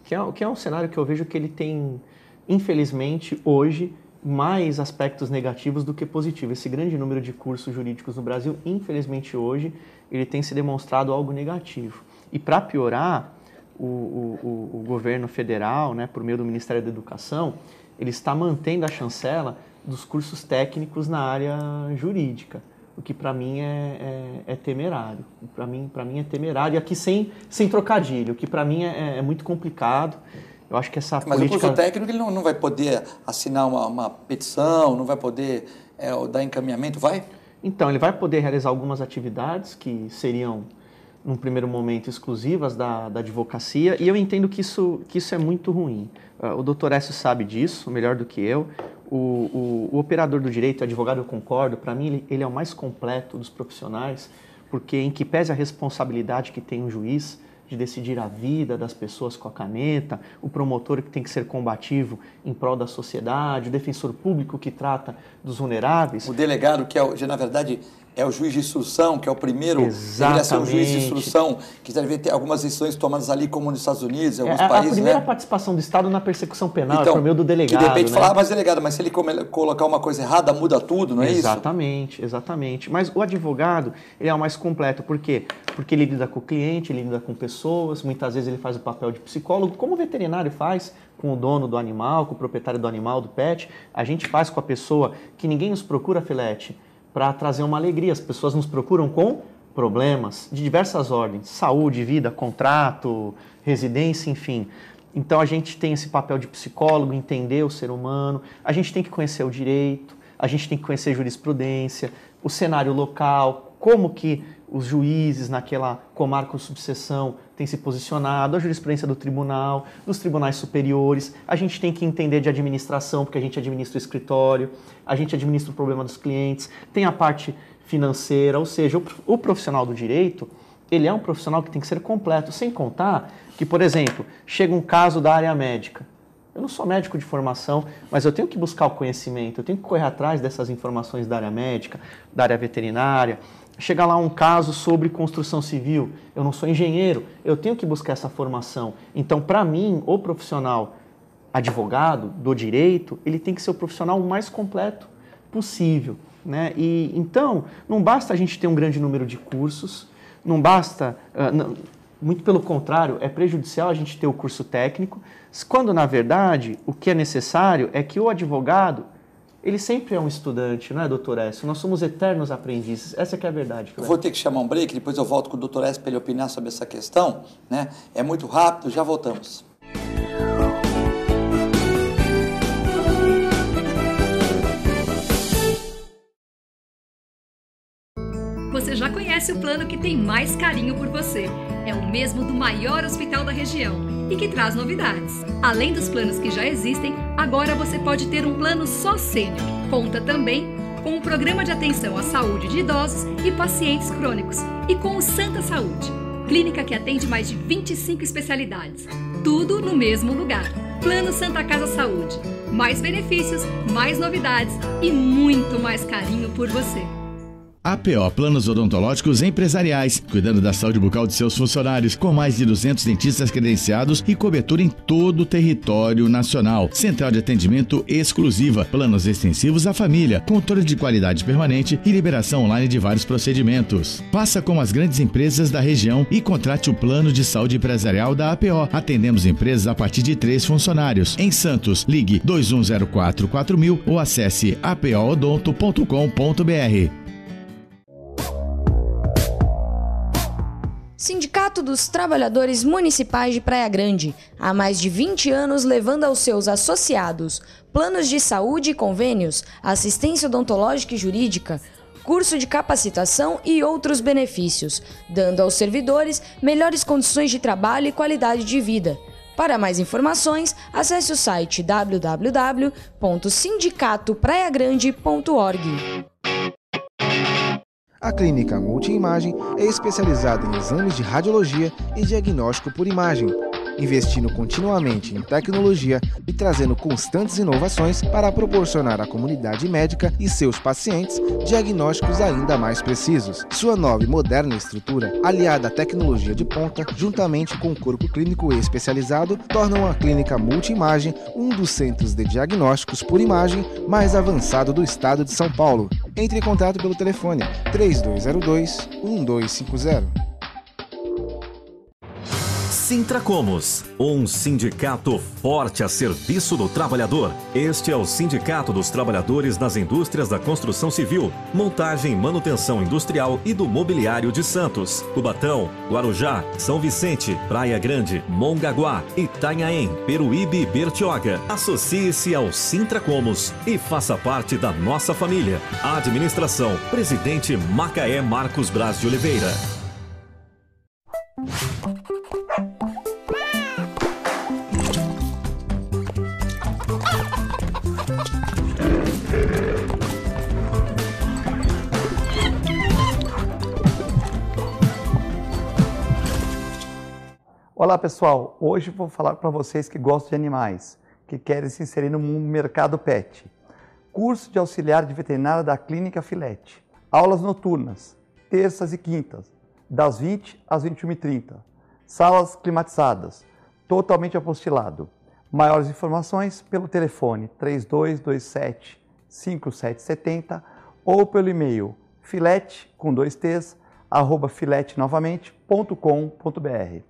que é um cenário que eu vejo que ele tem, infelizmente, hoje, mais aspectos negativos do que positivos. Esse grande número de cursos jurídicos no Brasil, infelizmente, hoje, ele tem se demonstrado algo negativo. E para piorar, o governo federal, né, por meio do Ministério da Educação, ele está mantendo a chancela dos cursos técnicos na área jurídica, o que para mim é temerário. Para mim é temerário, e aqui sem trocadilho, o que para mim é muito complicado. Eu acho que essa Mas política... o curso técnico ele não vai poder assinar uma petição, não vai poder dar encaminhamento, vai? Então, ele vai poder realizar algumas atividades que seriam, num primeiro momento, exclusivas da advocacia, e eu entendo que isso é muito ruim. O doutor Écio sabe disso, melhor do que eu. O operador do direito, o advogado, eu concordo, para mim ele é o mais completo dos profissionais, porque em que pese a responsabilidade que tem um juiz de decidir a vida das pessoas com a caneta, o promotor que tem que ser combativo em prol da sociedade, o defensor público que trata dos vulneráveis. O delegado, que na verdade é o juiz de instrução, que é o primeiro, Exatamente. deveria ser o juiz de instrução, que deve ter algumas decisões tomadas ali, como nos Estados Unidos, em alguns países. A primeira né? participação do Estado na persecução penal então, é por meio do delegado. Que de repente né? falar, mas delegado, mas se ele colocar uma coisa errada, muda tudo, não é Exatamente, isso? Exatamente. Mas o advogado, ele é o mais completo. Por quê? Porque ele lida com o cliente, ele lida com pessoas, muitas vezes ele faz o papel de psicólogo, como o veterinário faz com o dono do animal, com o proprietário do animal, do pet. A gente faz com a pessoa que ninguém nos procura, Filete, para trazer uma alegria. As pessoas nos procuram com problemas de diversas ordens, saúde, vida, contrato, residência, enfim. Então a gente tem esse papel de psicólogo, entender o ser humano, a gente tem que conhecer o direito, a gente tem que conhecer jurisprudência, o cenário local, como que os juízes naquela comarca ou subseção têm se posicionado, a jurisprudência do tribunal, dos tribunais superiores. A gente tem que entender de administração, porque a gente administra o escritório, a gente administra o problema dos clientes, tem a parte financeira, ou seja, o profissional do direito, ele é um profissional que tem que ser completo, sem contar que, por exemplo, chega um caso da área médica. Eu não sou médico de formação, mas eu tenho que buscar o conhecimento, eu tenho que correr atrás dessas informações da área médica, da área veterinária. Chega lá um caso sobre construção civil, eu não sou engenheiro, eu tenho que buscar essa formação. Então, para mim, o profissional advogado do direito, ele tem que ser o profissional mais completo possível, né? E então, não basta a gente ter um grande número de cursos, não basta, muito pelo contrário, é prejudicial a gente ter o curso técnico, quando, na verdade, o que é necessário é que o advogado, ele sempre é um estudante, não é, doutor Écio? Nós somos eternos aprendizes, essa que é a verdade. Eu vou ter que chamar um break, depois eu volto com o doutor Écio para ele opinar sobre essa questão, né? É muito rápido, já voltamos. Você já conhece o plano que tem mais carinho por você. É o mesmo do maior hospital da região e que traz novidades. Além dos planos que já existem, agora você pode ter um plano só sênior. Conta também com o Programa de Atenção à Saúde de Idosos e Pacientes Crônicos e com o Santa Saúde, clínica que atende mais de 25 especialidades. Tudo no mesmo lugar. Plano Santa Casa Saúde. Mais benefícios, mais novidades e muito mais carinho por você. APO Planos Odontológicos Empresariais, cuidando da saúde bucal de seus funcionários, com mais de 200 dentistas credenciados e cobertura em todo o território nacional. Central de atendimento exclusiva, planos extensivos à família, controle de qualidade permanente e liberação online de vários procedimentos. Faça como as grandes empresas da região e contrate o plano de saúde empresarial da APO. Atendemos empresas a partir de 3 funcionários. Em Santos, ligue 2104-4000 ou acesse apoodonto.com.br. Sindicato dos Trabalhadores Municipais de Praia Grande, há mais de 20 anos levando aos seus associados planos de saúde e convênios, assistência odontológica e jurídica, curso de capacitação e outros benefícios, dando aos servidores melhores condições de trabalho e qualidade de vida. Para mais informações, acesse o site www.sindicatopraiagrande.org. A Clínica Multiimagem é especializada em exames de radiologia e diagnóstico por imagem, investindo continuamente em tecnologia e trazendo constantes inovações para proporcionar à comunidade médica e seus pacientes diagnósticos ainda mais precisos. Sua nova e moderna estrutura, aliada à tecnologia de ponta, juntamente com o corpo clínico especializado, tornam a Clínica Multiimagem um dos centros de diagnósticos por imagem mais avançado do estado de São Paulo. Entre em contato pelo telefone 3202-1250. Sintracomos, um sindicato forte a serviço do trabalhador. Este é o Sindicato dos Trabalhadores nas Indústrias da Construção Civil, Montagem e Manutenção Industrial e do Mobiliário de Santos, Cubatão, Guarujá, São Vicente, Praia Grande, Mongaguá, Itanhaém, Peruíbe e Bertioga. Associe-se ao Sintracomos e faça parte da nossa família. Administração, Presidente Macaé Marcos Braz de Oliveira. Olá pessoal, hoje vou falar para vocês que gostam de animais, que querem se inserir no mercado pet. Curso de auxiliar de veterinária da Clínica Filete. Aulas noturnas, terças e quintas, das 20 às 21h30. Salas climatizadas, totalmente apostilado. Maiores informações pelo telefone 3227-5770 ou pelo e-mail filete, com 2 T's, @filetenovamente.com.br.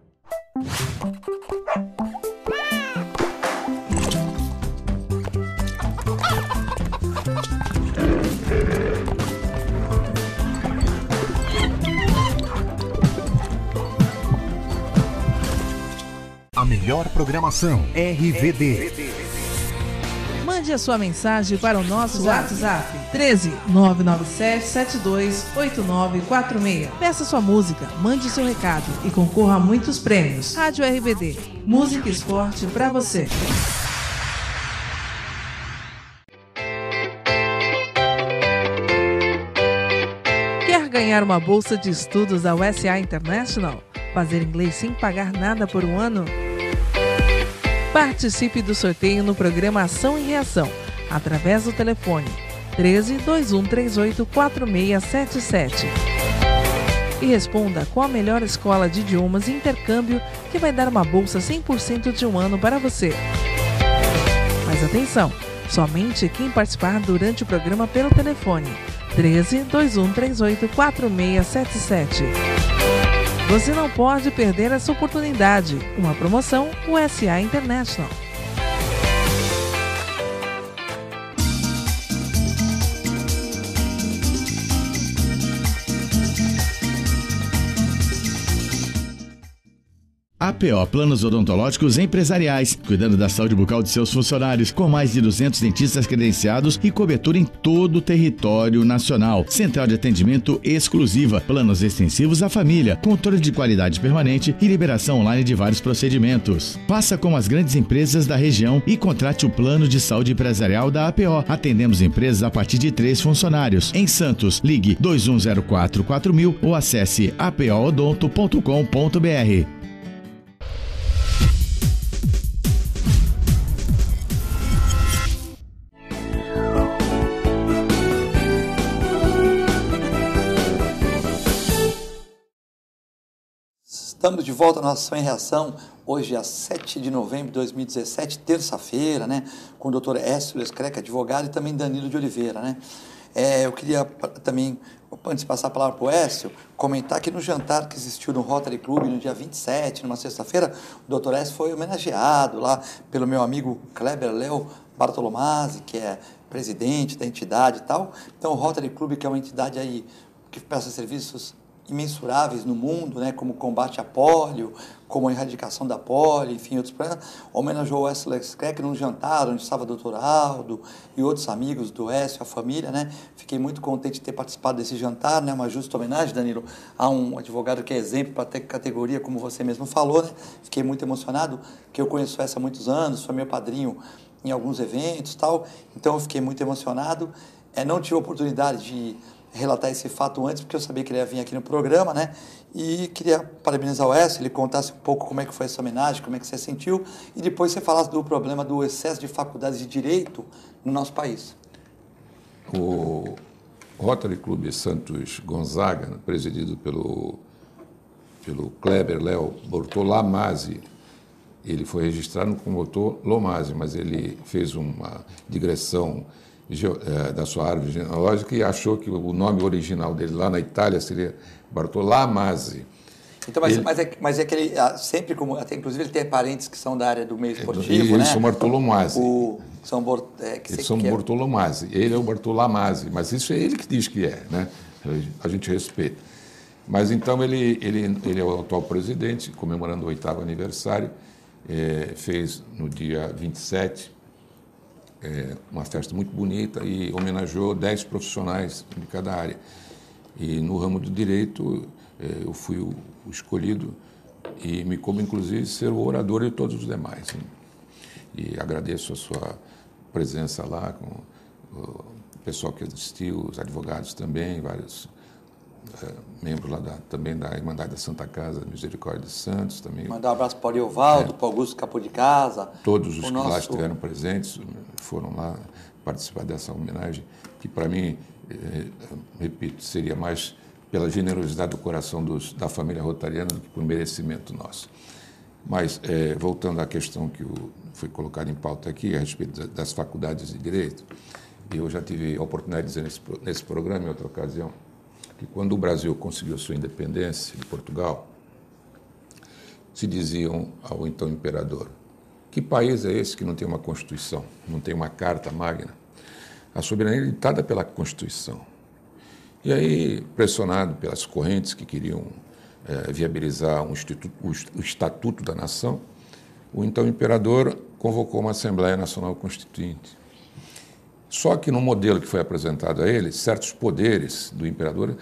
A melhor programação RVD. Mande a sua mensagem para o nosso WhatsApp 13 997 72 8946. Peça sua música, mande seu recado e concorra a muitos prêmios. Rádio RVD, música e esporte para você. Quer ganhar uma bolsa de estudos da USA International? Fazer inglês sem pagar nada por um ano? Participe do sorteio no programa Ação e Reação, através do telefone 13 2138 4677. E responda qual a melhor escola de idiomas e intercâmbio que vai dar uma bolsa 100% de um ano para você. Mas atenção, somente quem participar durante o programa pelo telefone 13 2138 4677. Você não pode perder essa oportunidade. Uma promoção USA International. APO Planos Odontológicos Empresariais, cuidando da saúde bucal de seus funcionários, com mais de 200 dentistas credenciados e cobertura em todo o território nacional. Central de atendimento exclusiva, planos extensivos à família, controle de qualidade permanente e liberação online de vários procedimentos. Faça como as grandes empresas da região e contrate o plano de saúde empresarial da APO. Atendemos empresas a partir de 3 funcionários. Em Santos, ligue 2104-4000 ou acesse apoodonto.com.br. Estamos de volta na Ação e Reação, hoje é 7 de novembro de 2017, terça-feira, né? Com o Dr. Écio Lescreca, advogado, e também Danilo de Oliveira, né? Eu queria também, antes de passar a palavra para o Écio, comentar que no jantar que existiu no Rotary Club no dia 27, numa sexta-feira, o Dr. Écio foi homenageado lá pelo meu amigo Kleber Léo Bartolomazzi, que é presidente da entidade e tal. Então, o Rotary Club, que é uma entidade aí que presta serviços imensuráveis no mundo, né, como combate à pólio, como a erradicação da pólio, enfim, outros problemas, homenageou o Écio Lescreca num jantar onde estava o Dr. Aldo e outros amigos do Écio, a família, né? Fiquei muito contente de ter participado desse jantar, né? Uma justa homenagem, Danilo, a um advogado que é exemplo para ter categoria, como você mesmo falou, né? Fiquei muito emocionado, que eu conheço o Écio há muitos anos, foi meu padrinho em alguns eventos e tal, então eu fiquei muito emocionado. Não tive a oportunidade de relatar esse fato antes, porque eu sabia que ele ia vir aqui no programa, né? E queria parabenizar o Écio, ele contasse um pouco como é que foi essa homenagem, como é que você sentiu, e depois você falasse do problema do excesso de faculdades de direito no nosso país. O Rotary Club Santos Gonzaga, presidido pelo Kleber Léo Bartolomazzi, ele foi registrado como Dr. Lomazzi, mas ele fez uma digressão da sua árvore genealógica e achou que o nome original dele lá na Itália seria Bartolomazzi. Então, mas é que ele sempre, até inclusive ele tem parentes que são da área do meio esportivo, eles são Bartolomazzi. São Bartolomazzi. Ele é o Bartolomazzi, mas isso é ele que diz que é, né? A gente respeita. Mas então ele é o atual presidente, comemorando o 8º aniversário, fez no dia 27 uma festa muito bonita e homenageou 10 profissionais de cada área. E no ramo do direito, eu fui o escolhido e me coube, inclusive, ser o orador de todos os demais. E agradeço a sua presença lá, com o pessoal que assistiu, os advogados também, vários membros lá também da Irmandade da Santa Casa, Misericórdia de Santos também. Mandar um abraço para o Ariovaldo, para o Augusto Capô de Casa. Todos os que lá estiveram presentes foram lá participar dessa homenagem, que para mim repito, seria mais pela generosidade do coração da família rotariana do que por merecimento nosso. Mas, voltando à questão que foi colocada em pauta aqui, a respeito das faculdades de Direito, eu já tive a oportunidade de dizer nesse programa, em outra ocasião, que quando o Brasil conseguiu sua independência de Portugal, se diziam ao então imperador: que país é esse que não tem uma Constituição, não tem uma Carta Magna? A soberania é ditada pela Constituição. E aí, pressionado pelas correntes que queriam viabilizar o Estatuto da Nação, o então imperador convocou uma Assembleia Nacional Constituinte. Só que no modelo que foi apresentado a ele, certos poderes do imperador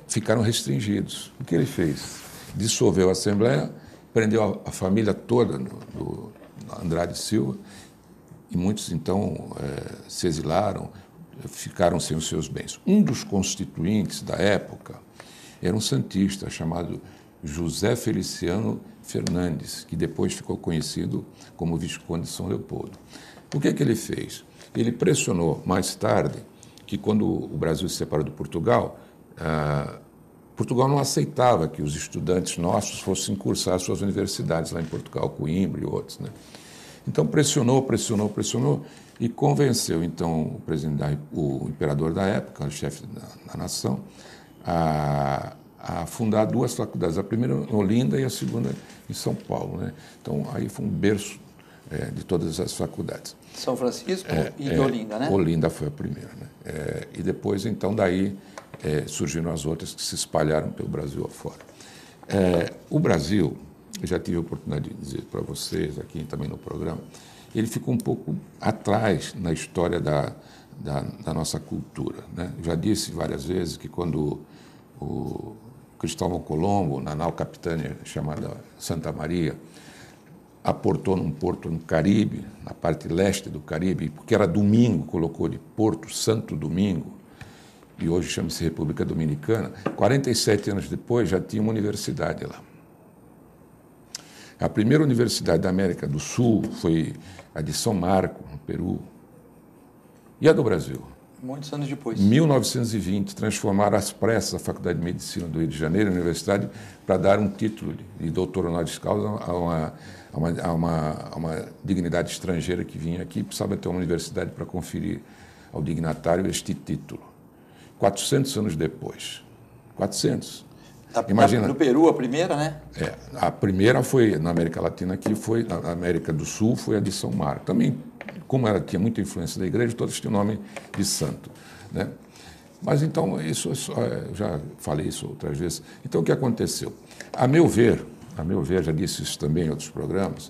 ficaram restringidos. O que ele fez? Dissolveu a Assembleia, prendeu a família toda do Andrade Silva, e muitos, então, se exilaram, ficaram sem os seus bens. Um dos constituintes da época era um santista chamado José Feliciano Fernandes, que depois ficou conhecido como Visconde de São Leopoldo. O que ele fez? Ele pressionou mais tarde que, quando o Brasil se separou de Portugal, Portugal não aceitava que os estudantes nossos fossem cursar suas universidades lá em Portugal, Coimbra e outros, né? Então pressionou e convenceu então o imperador da época, o chefe da nação, a fundar duas faculdades, a primeira em Olinda e a segunda em São Paulo, né? Então aí foi um berço de todas as faculdades. São Francisco e Olinda, né? Olinda foi a primeira, né? E depois, então, daí surgiram as outras que se espalharam pelo Brasil afora. O Brasil, eu já tive a oportunidade de dizer para vocês aqui também no programa, ele ficou um pouco atrás na história da nossa cultura, né? Eu já disse várias vezes que quando o Cristóvão Colombo, na nau capitânia chamada Santa Maria, aportou num porto no Caribe, na parte leste do Caribe, porque era domingo, colocou de Porto Santo Domingo, e hoje chama-se República Dominicana. 47 anos depois já tinha uma universidade lá. A primeira universidade da América do Sul foi a de São Marco, no Peru. E a do Brasil? Muitos anos depois. Em 1920, transformaram às pressas a Faculdade de Medicina do Rio de Janeiro, a universidade, para dar um título de doutor honoris causa a uma dignidade estrangeira que vinha aqui, precisava ter uma universidade para conferir ao dignatário este título. 400 anos depois. 400. Imagina. No Peru, a primeira, né? A primeira foi na América Latina, aqui foi na América do Sul, foi a de São Marco. Também, como ela tinha muita influência da igreja, todas tinham o nome de santo, né? Mas então, isso eu já falei isso outras vezes. Então, o que aconteceu? A meu ver, já disse isso também em outros programas,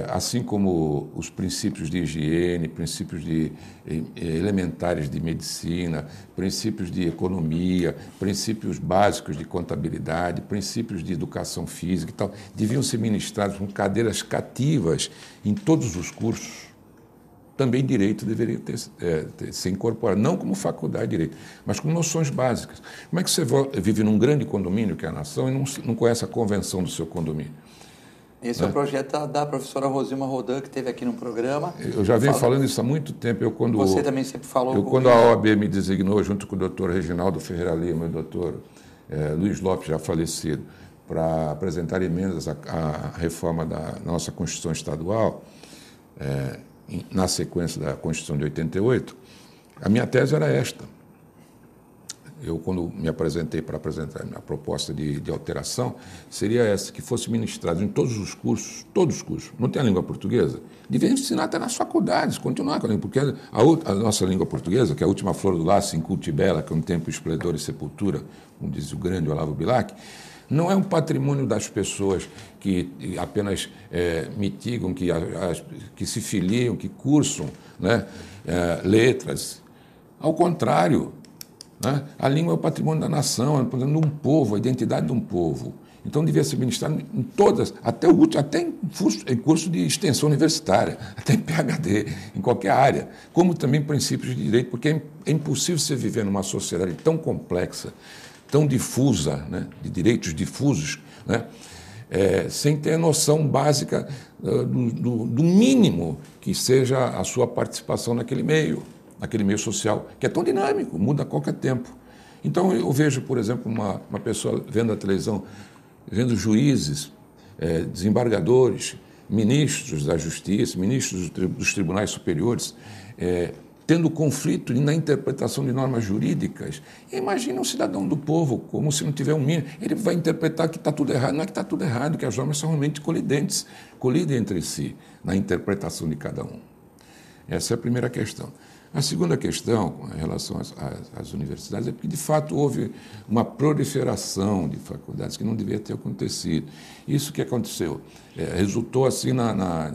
assim como os princípios de higiene, princípios elementares de medicina, princípios de economia, princípios básicos de contabilidade, princípios de educação física e tal, deviam ser ministrados com cadeiras cativas em todos os cursos. Também direito deveria ser incorporado, não como faculdade de direito, mas como noções básicas. Como é que você vive num grande condomínio, que é a nação, e não conhece a convenção do seu condomínio? Esse é o projeto da professora Rosilma Rodan, que esteve aqui no programa. Eu já venho falando isso há muito tempo. Você também sempre falou. Quando a OAB me designou, junto com o doutor Reginaldo Ferreira Lima e o doutor Luiz Lopes, já falecido, para apresentar emendas à reforma da nossa Constituição Estadual, na sequência da Constituição de 88, a minha tese era esta. Eu, quando me apresentei para apresentar a minha proposta de alteração, seria essa, que fosse ministrado em todos os cursos, não tem a língua portuguesa, devia ensinar até nas faculdades, continuar com a língua, porque a nossa língua portuguesa, que é a última flor do laço, inculte e bela, que é um tempo esplendor e sepultura, como diz o grande Olavo Bilac, não é um patrimônio das pessoas que apenas mitigam, que se filiam, que cursam, né, letras. Ao contrário, né, a língua é o patrimônio da nação, é o patrimônio de um povo, a identidade de um povo. Então, devia ser ministrado em todas, até em curso de extensão universitária, até em PhD, em qualquer área, como também princípios de direito, porque é impossível você viver numa sociedade tão complexa, tão difusa, né, de direitos difusos, né, sem ter noção básica do mínimo que seja a sua participação naquele meio. naquele meio social, que é tão dinâmico, muda a qualquer tempo. Então, eu vejo, por exemplo, uma pessoa vendo a televisão, vendo juízes, desembargadores, ministros da Justiça, ministros dos tribunais superiores, tendo conflito na interpretação de normas jurídicas. Imagina um cidadão do povo, como se não tiver um mínimo, ele vai interpretar que está tudo errado. Não é que está tudo errado, que as normas são realmente colidem entre si, na interpretação de cada um. Essa é a primeira questão. A segunda questão, em relação às universidades, é porque, de fato, houve uma proliferação de faculdades que não devia ter acontecido. Isso que aconteceu resultou, assim,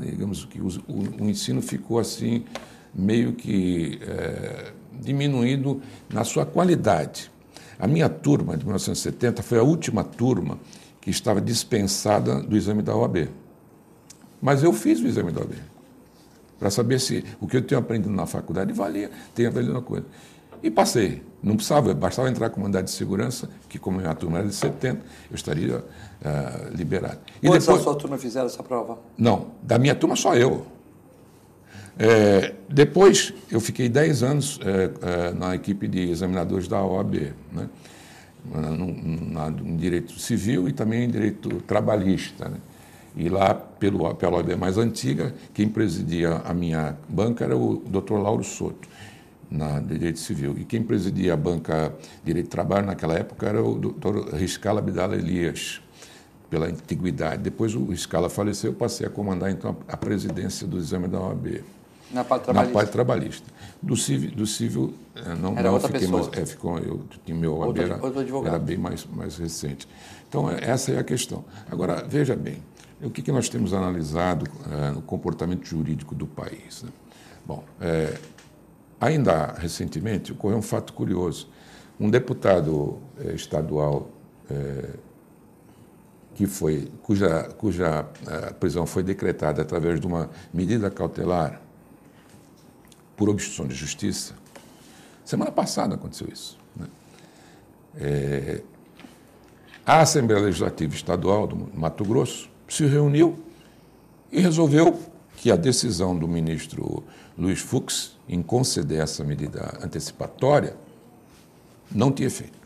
digamos que o ensino ficou, assim, meio que diminuído na sua qualidade. A minha turma, de 1970, foi a última turma que estava dispensada do exame da OAB. Mas eu fiz o exame da OAB, para saber se o que eu tinha aprendido na faculdade tinha valido uma coisa. E passei. Não precisava, bastava entrar com mandado de segurança, que como a minha turma era de 70, eu estaria liberado. Quantos da sua turma fizeram essa prova? Não, da minha turma só eu. Depois, eu fiquei 10 anos na equipe de examinadores da OAB, né? Em direito civil e também em direito trabalhista, né? E lá, pela OAB mais antiga, quem presidia a minha banca era o Dr. Lauro Soto, na Direito Civil. E quem presidia a banca de Direito do Trabalho naquela época era o Dr. Riscala Abdala Elias, pela antiguidade. Depois o Riscala faleceu, eu passei a comandar, então, a presidência do exame da OAB. Na parte trabalhista? Na parte trabalhista. Do civil não fiquei mais... eu tinha meu OAB, era bem mais recente. Então, essa é a questão. Agora, veja bem, o que nós temos analisado no comportamento jurídico do país, né? Bom, ainda recentemente ocorreu um fato curioso. Um deputado estadual cuja prisão foi decretada através de uma medida cautelar por obstrução de justiça. Semana passada aconteceu isso, né? A Assembleia Legislativa Estadual do Mato Grosso se reuniu e resolveu que a decisão do ministro Luiz Fux em conceder essa medida antecipatória não tinha efeito.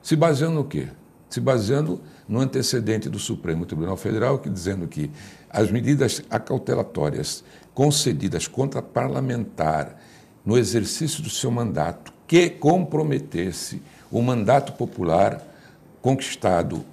Se baseando no quê? Se baseando no antecedente do Supremo Tribunal Federal, dizendo que as medidas acautelatórias concedidas contra parlamentar no exercício do seu mandato que comprometesse o mandato popular conquistado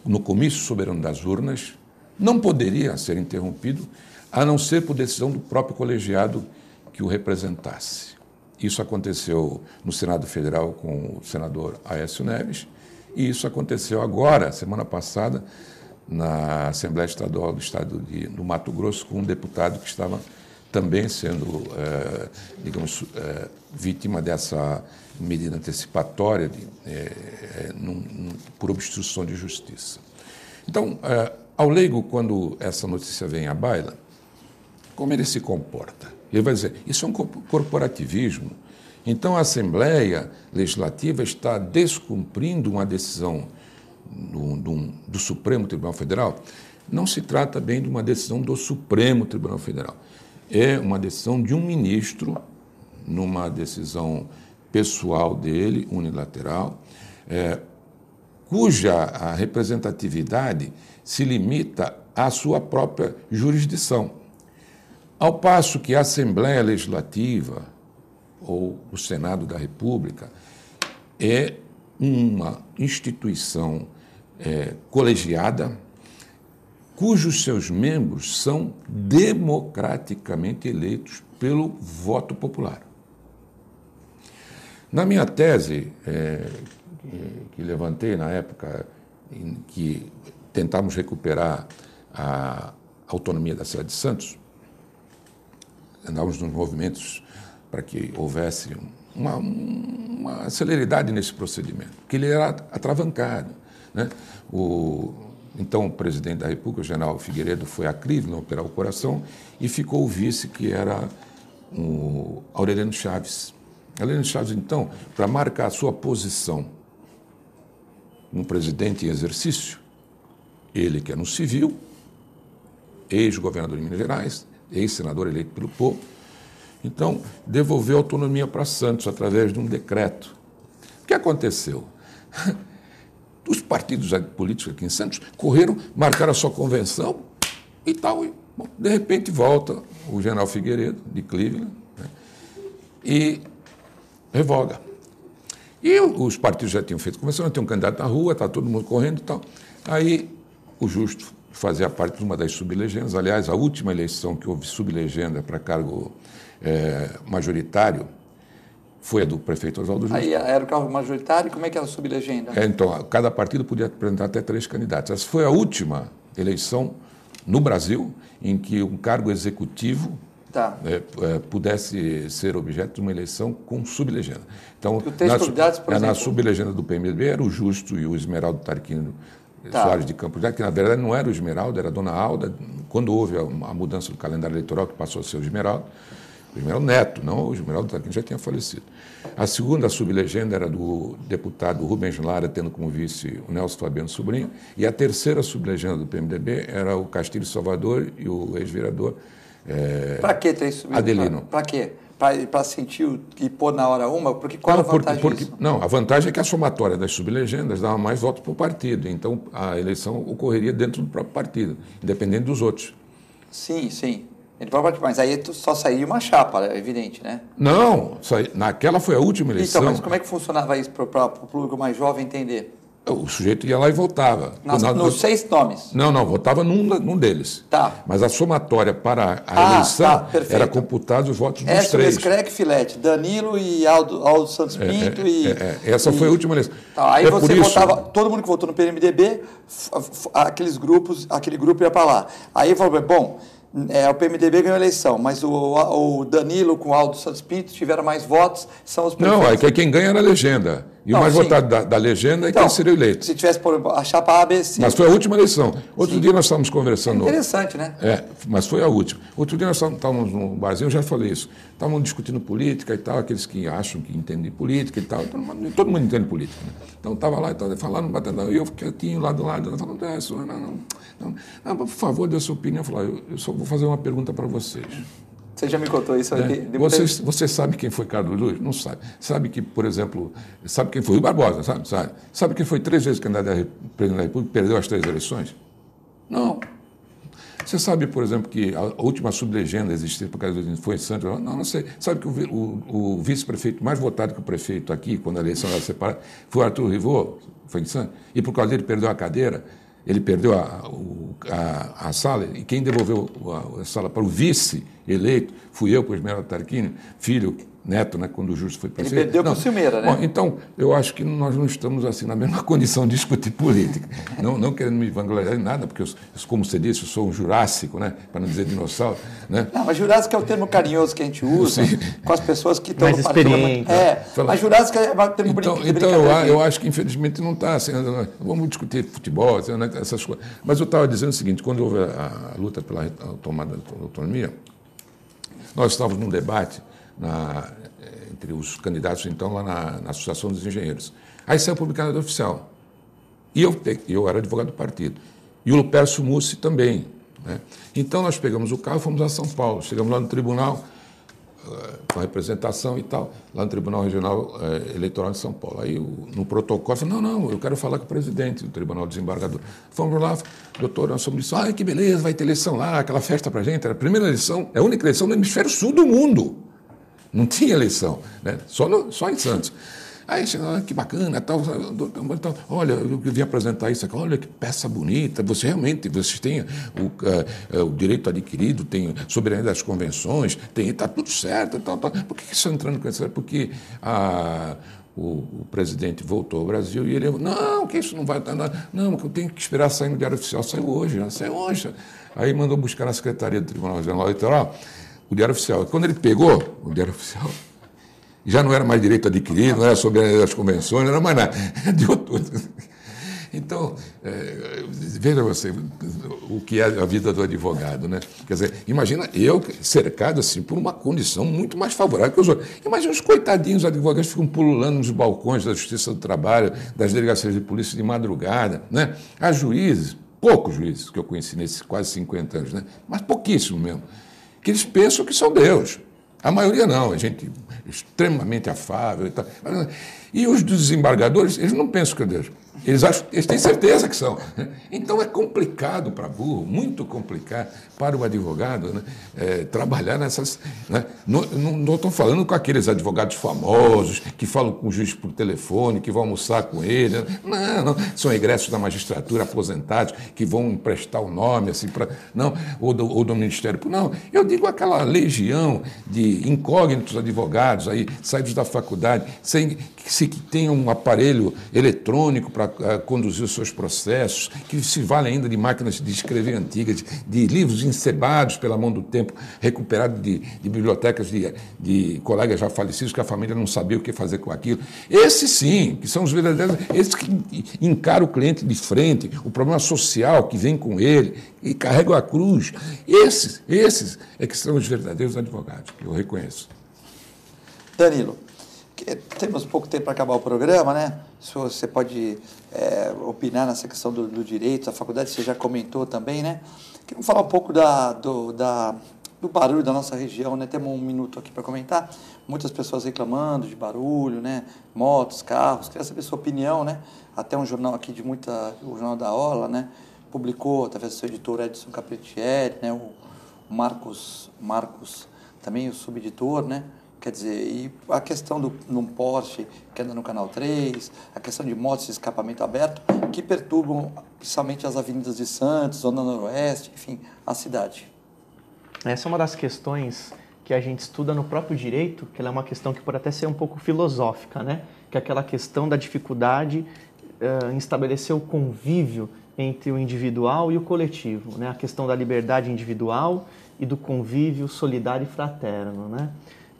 no comício soberano das urnas não poderia ser interrompido a não ser por decisão do próprio colegiado que o representasse. Isso aconteceu no Senado Federal com o senador Aécio Neves e isso aconteceu agora, semana passada, na Assembleia Estadual do Estado do Mato Grosso, com um deputado que estava também sendo, vítima dessa medida antecipatória por obstrução de justiça. Então, ao leigo, quando essa notícia vem à baila, como ele se comporta? Ele vai dizer, isso é um corporativismo. Então, a Assembleia Legislativa está descumprindo uma decisão do Supremo Tribunal Federal. Não se trata bem de uma decisão do Supremo Tribunal Federal. É uma decisão de um ministro, numa decisão pessoal dele, unilateral, cuja a representatividade se limita à sua própria jurisdição. Ao passo que a Assembleia Legislativa, ou o Senado da República, é uma instituição colegiada, cujos seus membros são democraticamente eleitos pelo voto popular. Na minha tese, que levantei na época em que tentamos recuperar a autonomia da cidade de Santos, andávamos nos movimentos para que houvesse uma celeridade nesse procedimento, porque ele era atravancado, né? Então, o presidente da República, o general Figueiredo, foi a Cleveland operar o coração e ficou o vice, que era o Aureliano Chaves. Aureliano Chaves, então, para marcar a sua posição no presidente em exercício, ele que era um civil, ex-governador de Minas Gerais, ex-senador eleito pelo povo, Então, devolveu a autonomia para Santos através de um decreto. O que aconteceu? Os partidos políticos aqui em Santos correram, marcaram a sua convenção e tal. E, bom, de repente volta o general Figueiredo, de Cleveland, né, e revoga. E os partidos já tinham feito convenção, tem um candidato na rua, está todo mundo correndo e tal. Aí o Justo fazia parte de uma das sublegendas. Aliás, a última eleição que houve sublegenda para cargo majoritário foi a do prefeito Oswaldo Justo. Aí era o cargo majoritário, como é que era a sublegenda? Então, cada partido podia apresentar até 3 candidatos. Essa foi a última eleição no Brasil em que um cargo executivo pudesse ser objeto de uma eleição com sublegenda. Então, na sublegenda do PMDB era o Justo e o Esmeraldo Tarquino Soares de Campos, que na verdade não era o Esmeraldo, era a dona Alda. Quando houve a mudança do calendário eleitoral, que passou a ser o Esmeraldo Neto, não, o Esmeraldo Tarquino já tinha falecido. A segunda sublegenda era do deputado Rubens Lara, tendo como vice o Nelson Fabiano Sobrinho, e a terceira sublegenda do PMDB era o Castilho Salvador e o ex-vereador Para que 3 sublegendas? Adelino. Para quê? Para sentir e pôr na hora uma? Porque qual a vantagem disso? Não, a vantagem é que a somatória das sublegendas dava mais votos para o partido, então a eleição ocorreria dentro do próprio partido, independente dos outros. Sim, sim. Mas aí só sairia uma chapa, é evidente, né? Não, naquela foi a última eleição. Então, mas como é que funcionava isso para o público mais jovem entender? O sujeito ia lá e votava. Nos 6 nomes? Não, votava num deles. Tá. Mas a somatória para a eleição era computada os votos dos 3. Screc Filete, Danilo e Aldo Santos Pinto essa foi a última eleição. Tá, aí você votava, todo mundo que votou no PMDB, aquele grupo ia para lá. Aí falou, bom, o PMDB ganhou a eleição, mas o Danilo com o Aldo Santos Pinto tiveram mais votos, são os prefeitos. Não, é que quem ganha era a legenda. E o mais votado da legenda é quem seria eleito. Se tivesse a chapa ABC. Mas foi a última eleição. Outro dia nós estávamos conversando. Interessante, né? Mas foi a última. Outro dia nós estávamos num barzinho, eu já falei isso. Estávamos discutindo política e tal, aqueles que acham que entendem política e tal. Todo mundo entende política, né? Então estava lá, falando, batendo, e eu quietinho lá do lado, falando, não, por favor, dê sua opinião. Eu falei, eu só vou fazer uma pergunta para vocês. Você já me contou isso aqui? Você sabe quem foi Carlos Luiz? Não sabe. Sabe que, por exemplo, sabe quem foi o Barbosa? Sabe? Sabe quem foi 3 vezes candidato a presidente da República e perdeu as 3 eleições? Não. Você sabe, por exemplo, que a última sublegenda existente por causa foi em Santos? Não sei. Sabe que o vice-prefeito mais votado que o prefeito aqui, quando a eleição era separada, foi o Arthur Rivot, foi em Santos, e por causa dele perdeu a cadeira, ele perdeu a sala, e quem devolveu a sala para o vice eleito fui eu, com o Esmeraldo Tarquini, filho, neto, né, quando o Justo foi prefeito. Ele perdeu para o Silmeira, né? Bom, então, eu acho que nós não estamos assim na mesma condição de discutir política. Não querendo me vangloriar em nada, porque, como você disse, eu sou um jurássico, né, para não dizer dinossauro. Né? Não, mas jurássico é o termo carinhoso que a gente usa com as pessoas que estão mais experiente. Mas jurássico é um termo Então eu acho que, infelizmente, não está assim. Vamos discutir futebol, essas coisas. Mas eu estava dizendo o seguinte, quando houve a luta pela tomada da autonomia, nós estávamos num debate entre os candidatos, então, lá na Associação dos Engenheiros. Aí saiu publicado no Oficial. E eu era advogado do partido. E o Lupércio Mussi também. Né? Então, nós pegamos o carro e fomos a São Paulo. Chegamos lá no tribunal, com a representação e tal, lá no Tribunal Regional Eleitoral de São Paulo. Aí, no protocolo, eu falei, não, eu quero falar com o presidente do Tribunal Desembargador. Fomos lá, doutor, nós somos isso. Que beleza, vai ter eleição lá, aquela festa pra gente. Era a primeira eleição, é a única eleição no hemisfério sul do mundo. Não tinha eleição, né? Só em Santos. Aí chegou, que bacana, tal, olha, eu vim apresentar isso aqui, olha que peça bonita, vocês têm o direito adquirido, tem soberania das convenções, está tudo certo, tal. Por que estão entrando com isso? Porque o presidente voltou ao Brasil e ele, não, que isso não vai estar nada, não, que eu tenho que esperar sair no Diário Oficial, saiu hoje. Aí mandou buscar na Secretaria do Tribunal Regional Eleitoral o Diário Oficial. E quando ele pegou o Diário Oficial, já não era mais direito adquirido, não era soberania das convenções, não era mais nada, deu tudo. Então, veja você o que é a vida do advogado, né? Quer dizer, imagina eu cercado assim por uma condição muito mais favorável que os outros. Imagina os coitadinhos advogados que ficam pululando nos balcões da Justiça do Trabalho, das delegacias de polícia de madrugada, né? Há juízes, poucos juízes que eu conheci nesses quase 50 anos, né? Mas pouquíssimo mesmo, que eles pensam que são Deus. A maioria não, é gente extremamente afável e tal. E os desembargadores, eles não pensam que Deus. Eles têm certeza que são. Então é complicado para burro, muito complicado para o advogado, né, trabalhar nessas. Né, não estou falando com aqueles advogados famosos que falam com o juiz por telefone, que vão almoçar com ele. Não. São egressos da magistratura aposentados que vão emprestar o nome assim, ou do Ministério. Não, eu digo aquela legião de incógnitos advogados aí, saídos da faculdade, que tenham um aparelho eletrônico para conduzir os seus processos, que se vale ainda de máquinas de escrever antigas, de livros encebados pela mão do tempo, recuperados de bibliotecas de colegas já falecidos, que a família não sabia o que fazer com aquilo. Esses sim, que são os verdadeiros, esses que encaram o cliente de frente, o problema social que vem com ele, e carregam a cruz. Esses é que são os verdadeiros advogados, que eu reconheço. Danilo, temos pouco tempo para acabar o programa, né? Se você pode opinar nessa questão do direito, da faculdade, você já comentou também, né? Queria falar um pouco do barulho da nossa região, né? Temos um minuto aqui para comentar. Muitas pessoas reclamando de barulho, né? Motos, carros. Queria saber a sua opinião, né? Até um jornal aqui o Jornal da Orla, né? Publicou, através do seu editor Edson Capriccieri, né? O Marcos, também o subeditor, né? Quer dizer, e a questão num Porsche que anda no Canal 3, a questão de motos de escapamento aberto, que perturbam principalmente as avenidas de Santos, Zona Noroeste, enfim, a cidade. Essa é uma das questões que a gente estuda no próprio direito, que ela é uma questão que pode até ser um pouco filosófica, né? Que é aquela questão da dificuldade em estabelecer o convívio entre o individual e o coletivo, né? A questão da liberdade individual e do convívio solidário e fraterno, né?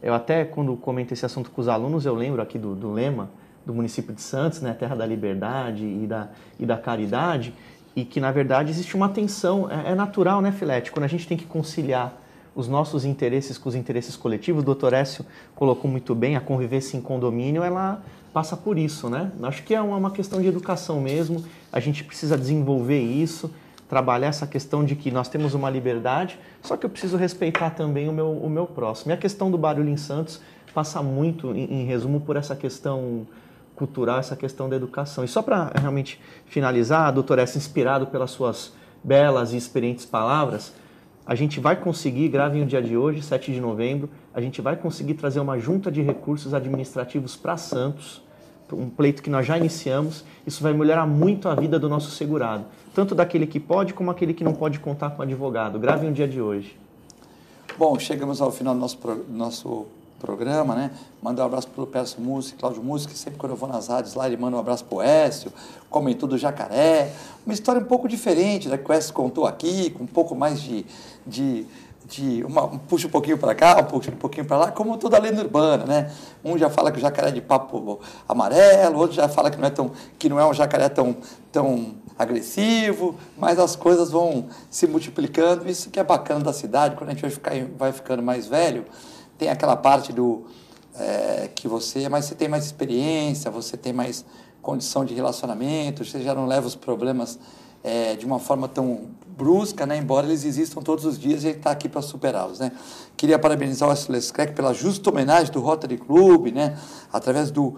Eu até, quando comento esse assunto com os alunos, eu lembro aqui do lema do município de Santos, né, Terra da Liberdade e da Caridade, e que, na verdade, existe uma tensão, é natural, né, Filete? Quando a gente tem que conciliar os nossos interesses com os interesses coletivos, o doutor Écio colocou muito bem, a convivência em condomínio, ela passa por isso, né? Acho que é uma questão de educação mesmo, a gente precisa desenvolver isso, trabalhar essa questão de que nós temos uma liberdade, só que eu preciso respeitar também o meu próximo. E a questão do barulho em Santos passa muito, em resumo, por essa questão cultural, essa questão da educação. E só para realmente finalizar, doutor S, inspirado pelas suas belas e experientes palavras, a gente vai conseguir, gravem o dia de hoje, 7 de novembro, a gente vai conseguir trazer uma junta de recursos administrativos para Santos, um pleito que nós já iniciamos. Isso vai melhorar muito a vida do nosso segurado, tanto daquele que pode como aquele que não pode contar com advogado. Gravem o dia de hoje. Bom, chegamos ao final do nosso programa, né? Mandar um abraço para o Pércio Mussi, Cláudio Mussi, que sempre quando eu vou nas rádios lá, ele manda um abraço para o Écio, comentou do jacaré. Uma história um pouco diferente da que o Écio contou aqui, com um pouco mais puxa um pouquinho para cá, puxa um pouquinho para lá, como toda a lenda urbana, né? Um já fala que o jacaré é de papo amarelo, outro já fala que não é um jacaré tão agressivo, mas as coisas vão se multiplicando. Isso que é bacana da cidade, quando a gente vai ficando mais velho, tem aquela parte mas você tem mais experiência, você tem mais condição de relacionamento, você já não leva os problemas de uma forma tão brusca, né? Embora eles existam todos os dias, e a gente está aqui para superá-los, né? Queria parabenizar o Écio Lescrec pela justa homenagem do Rotary Club, né? Através do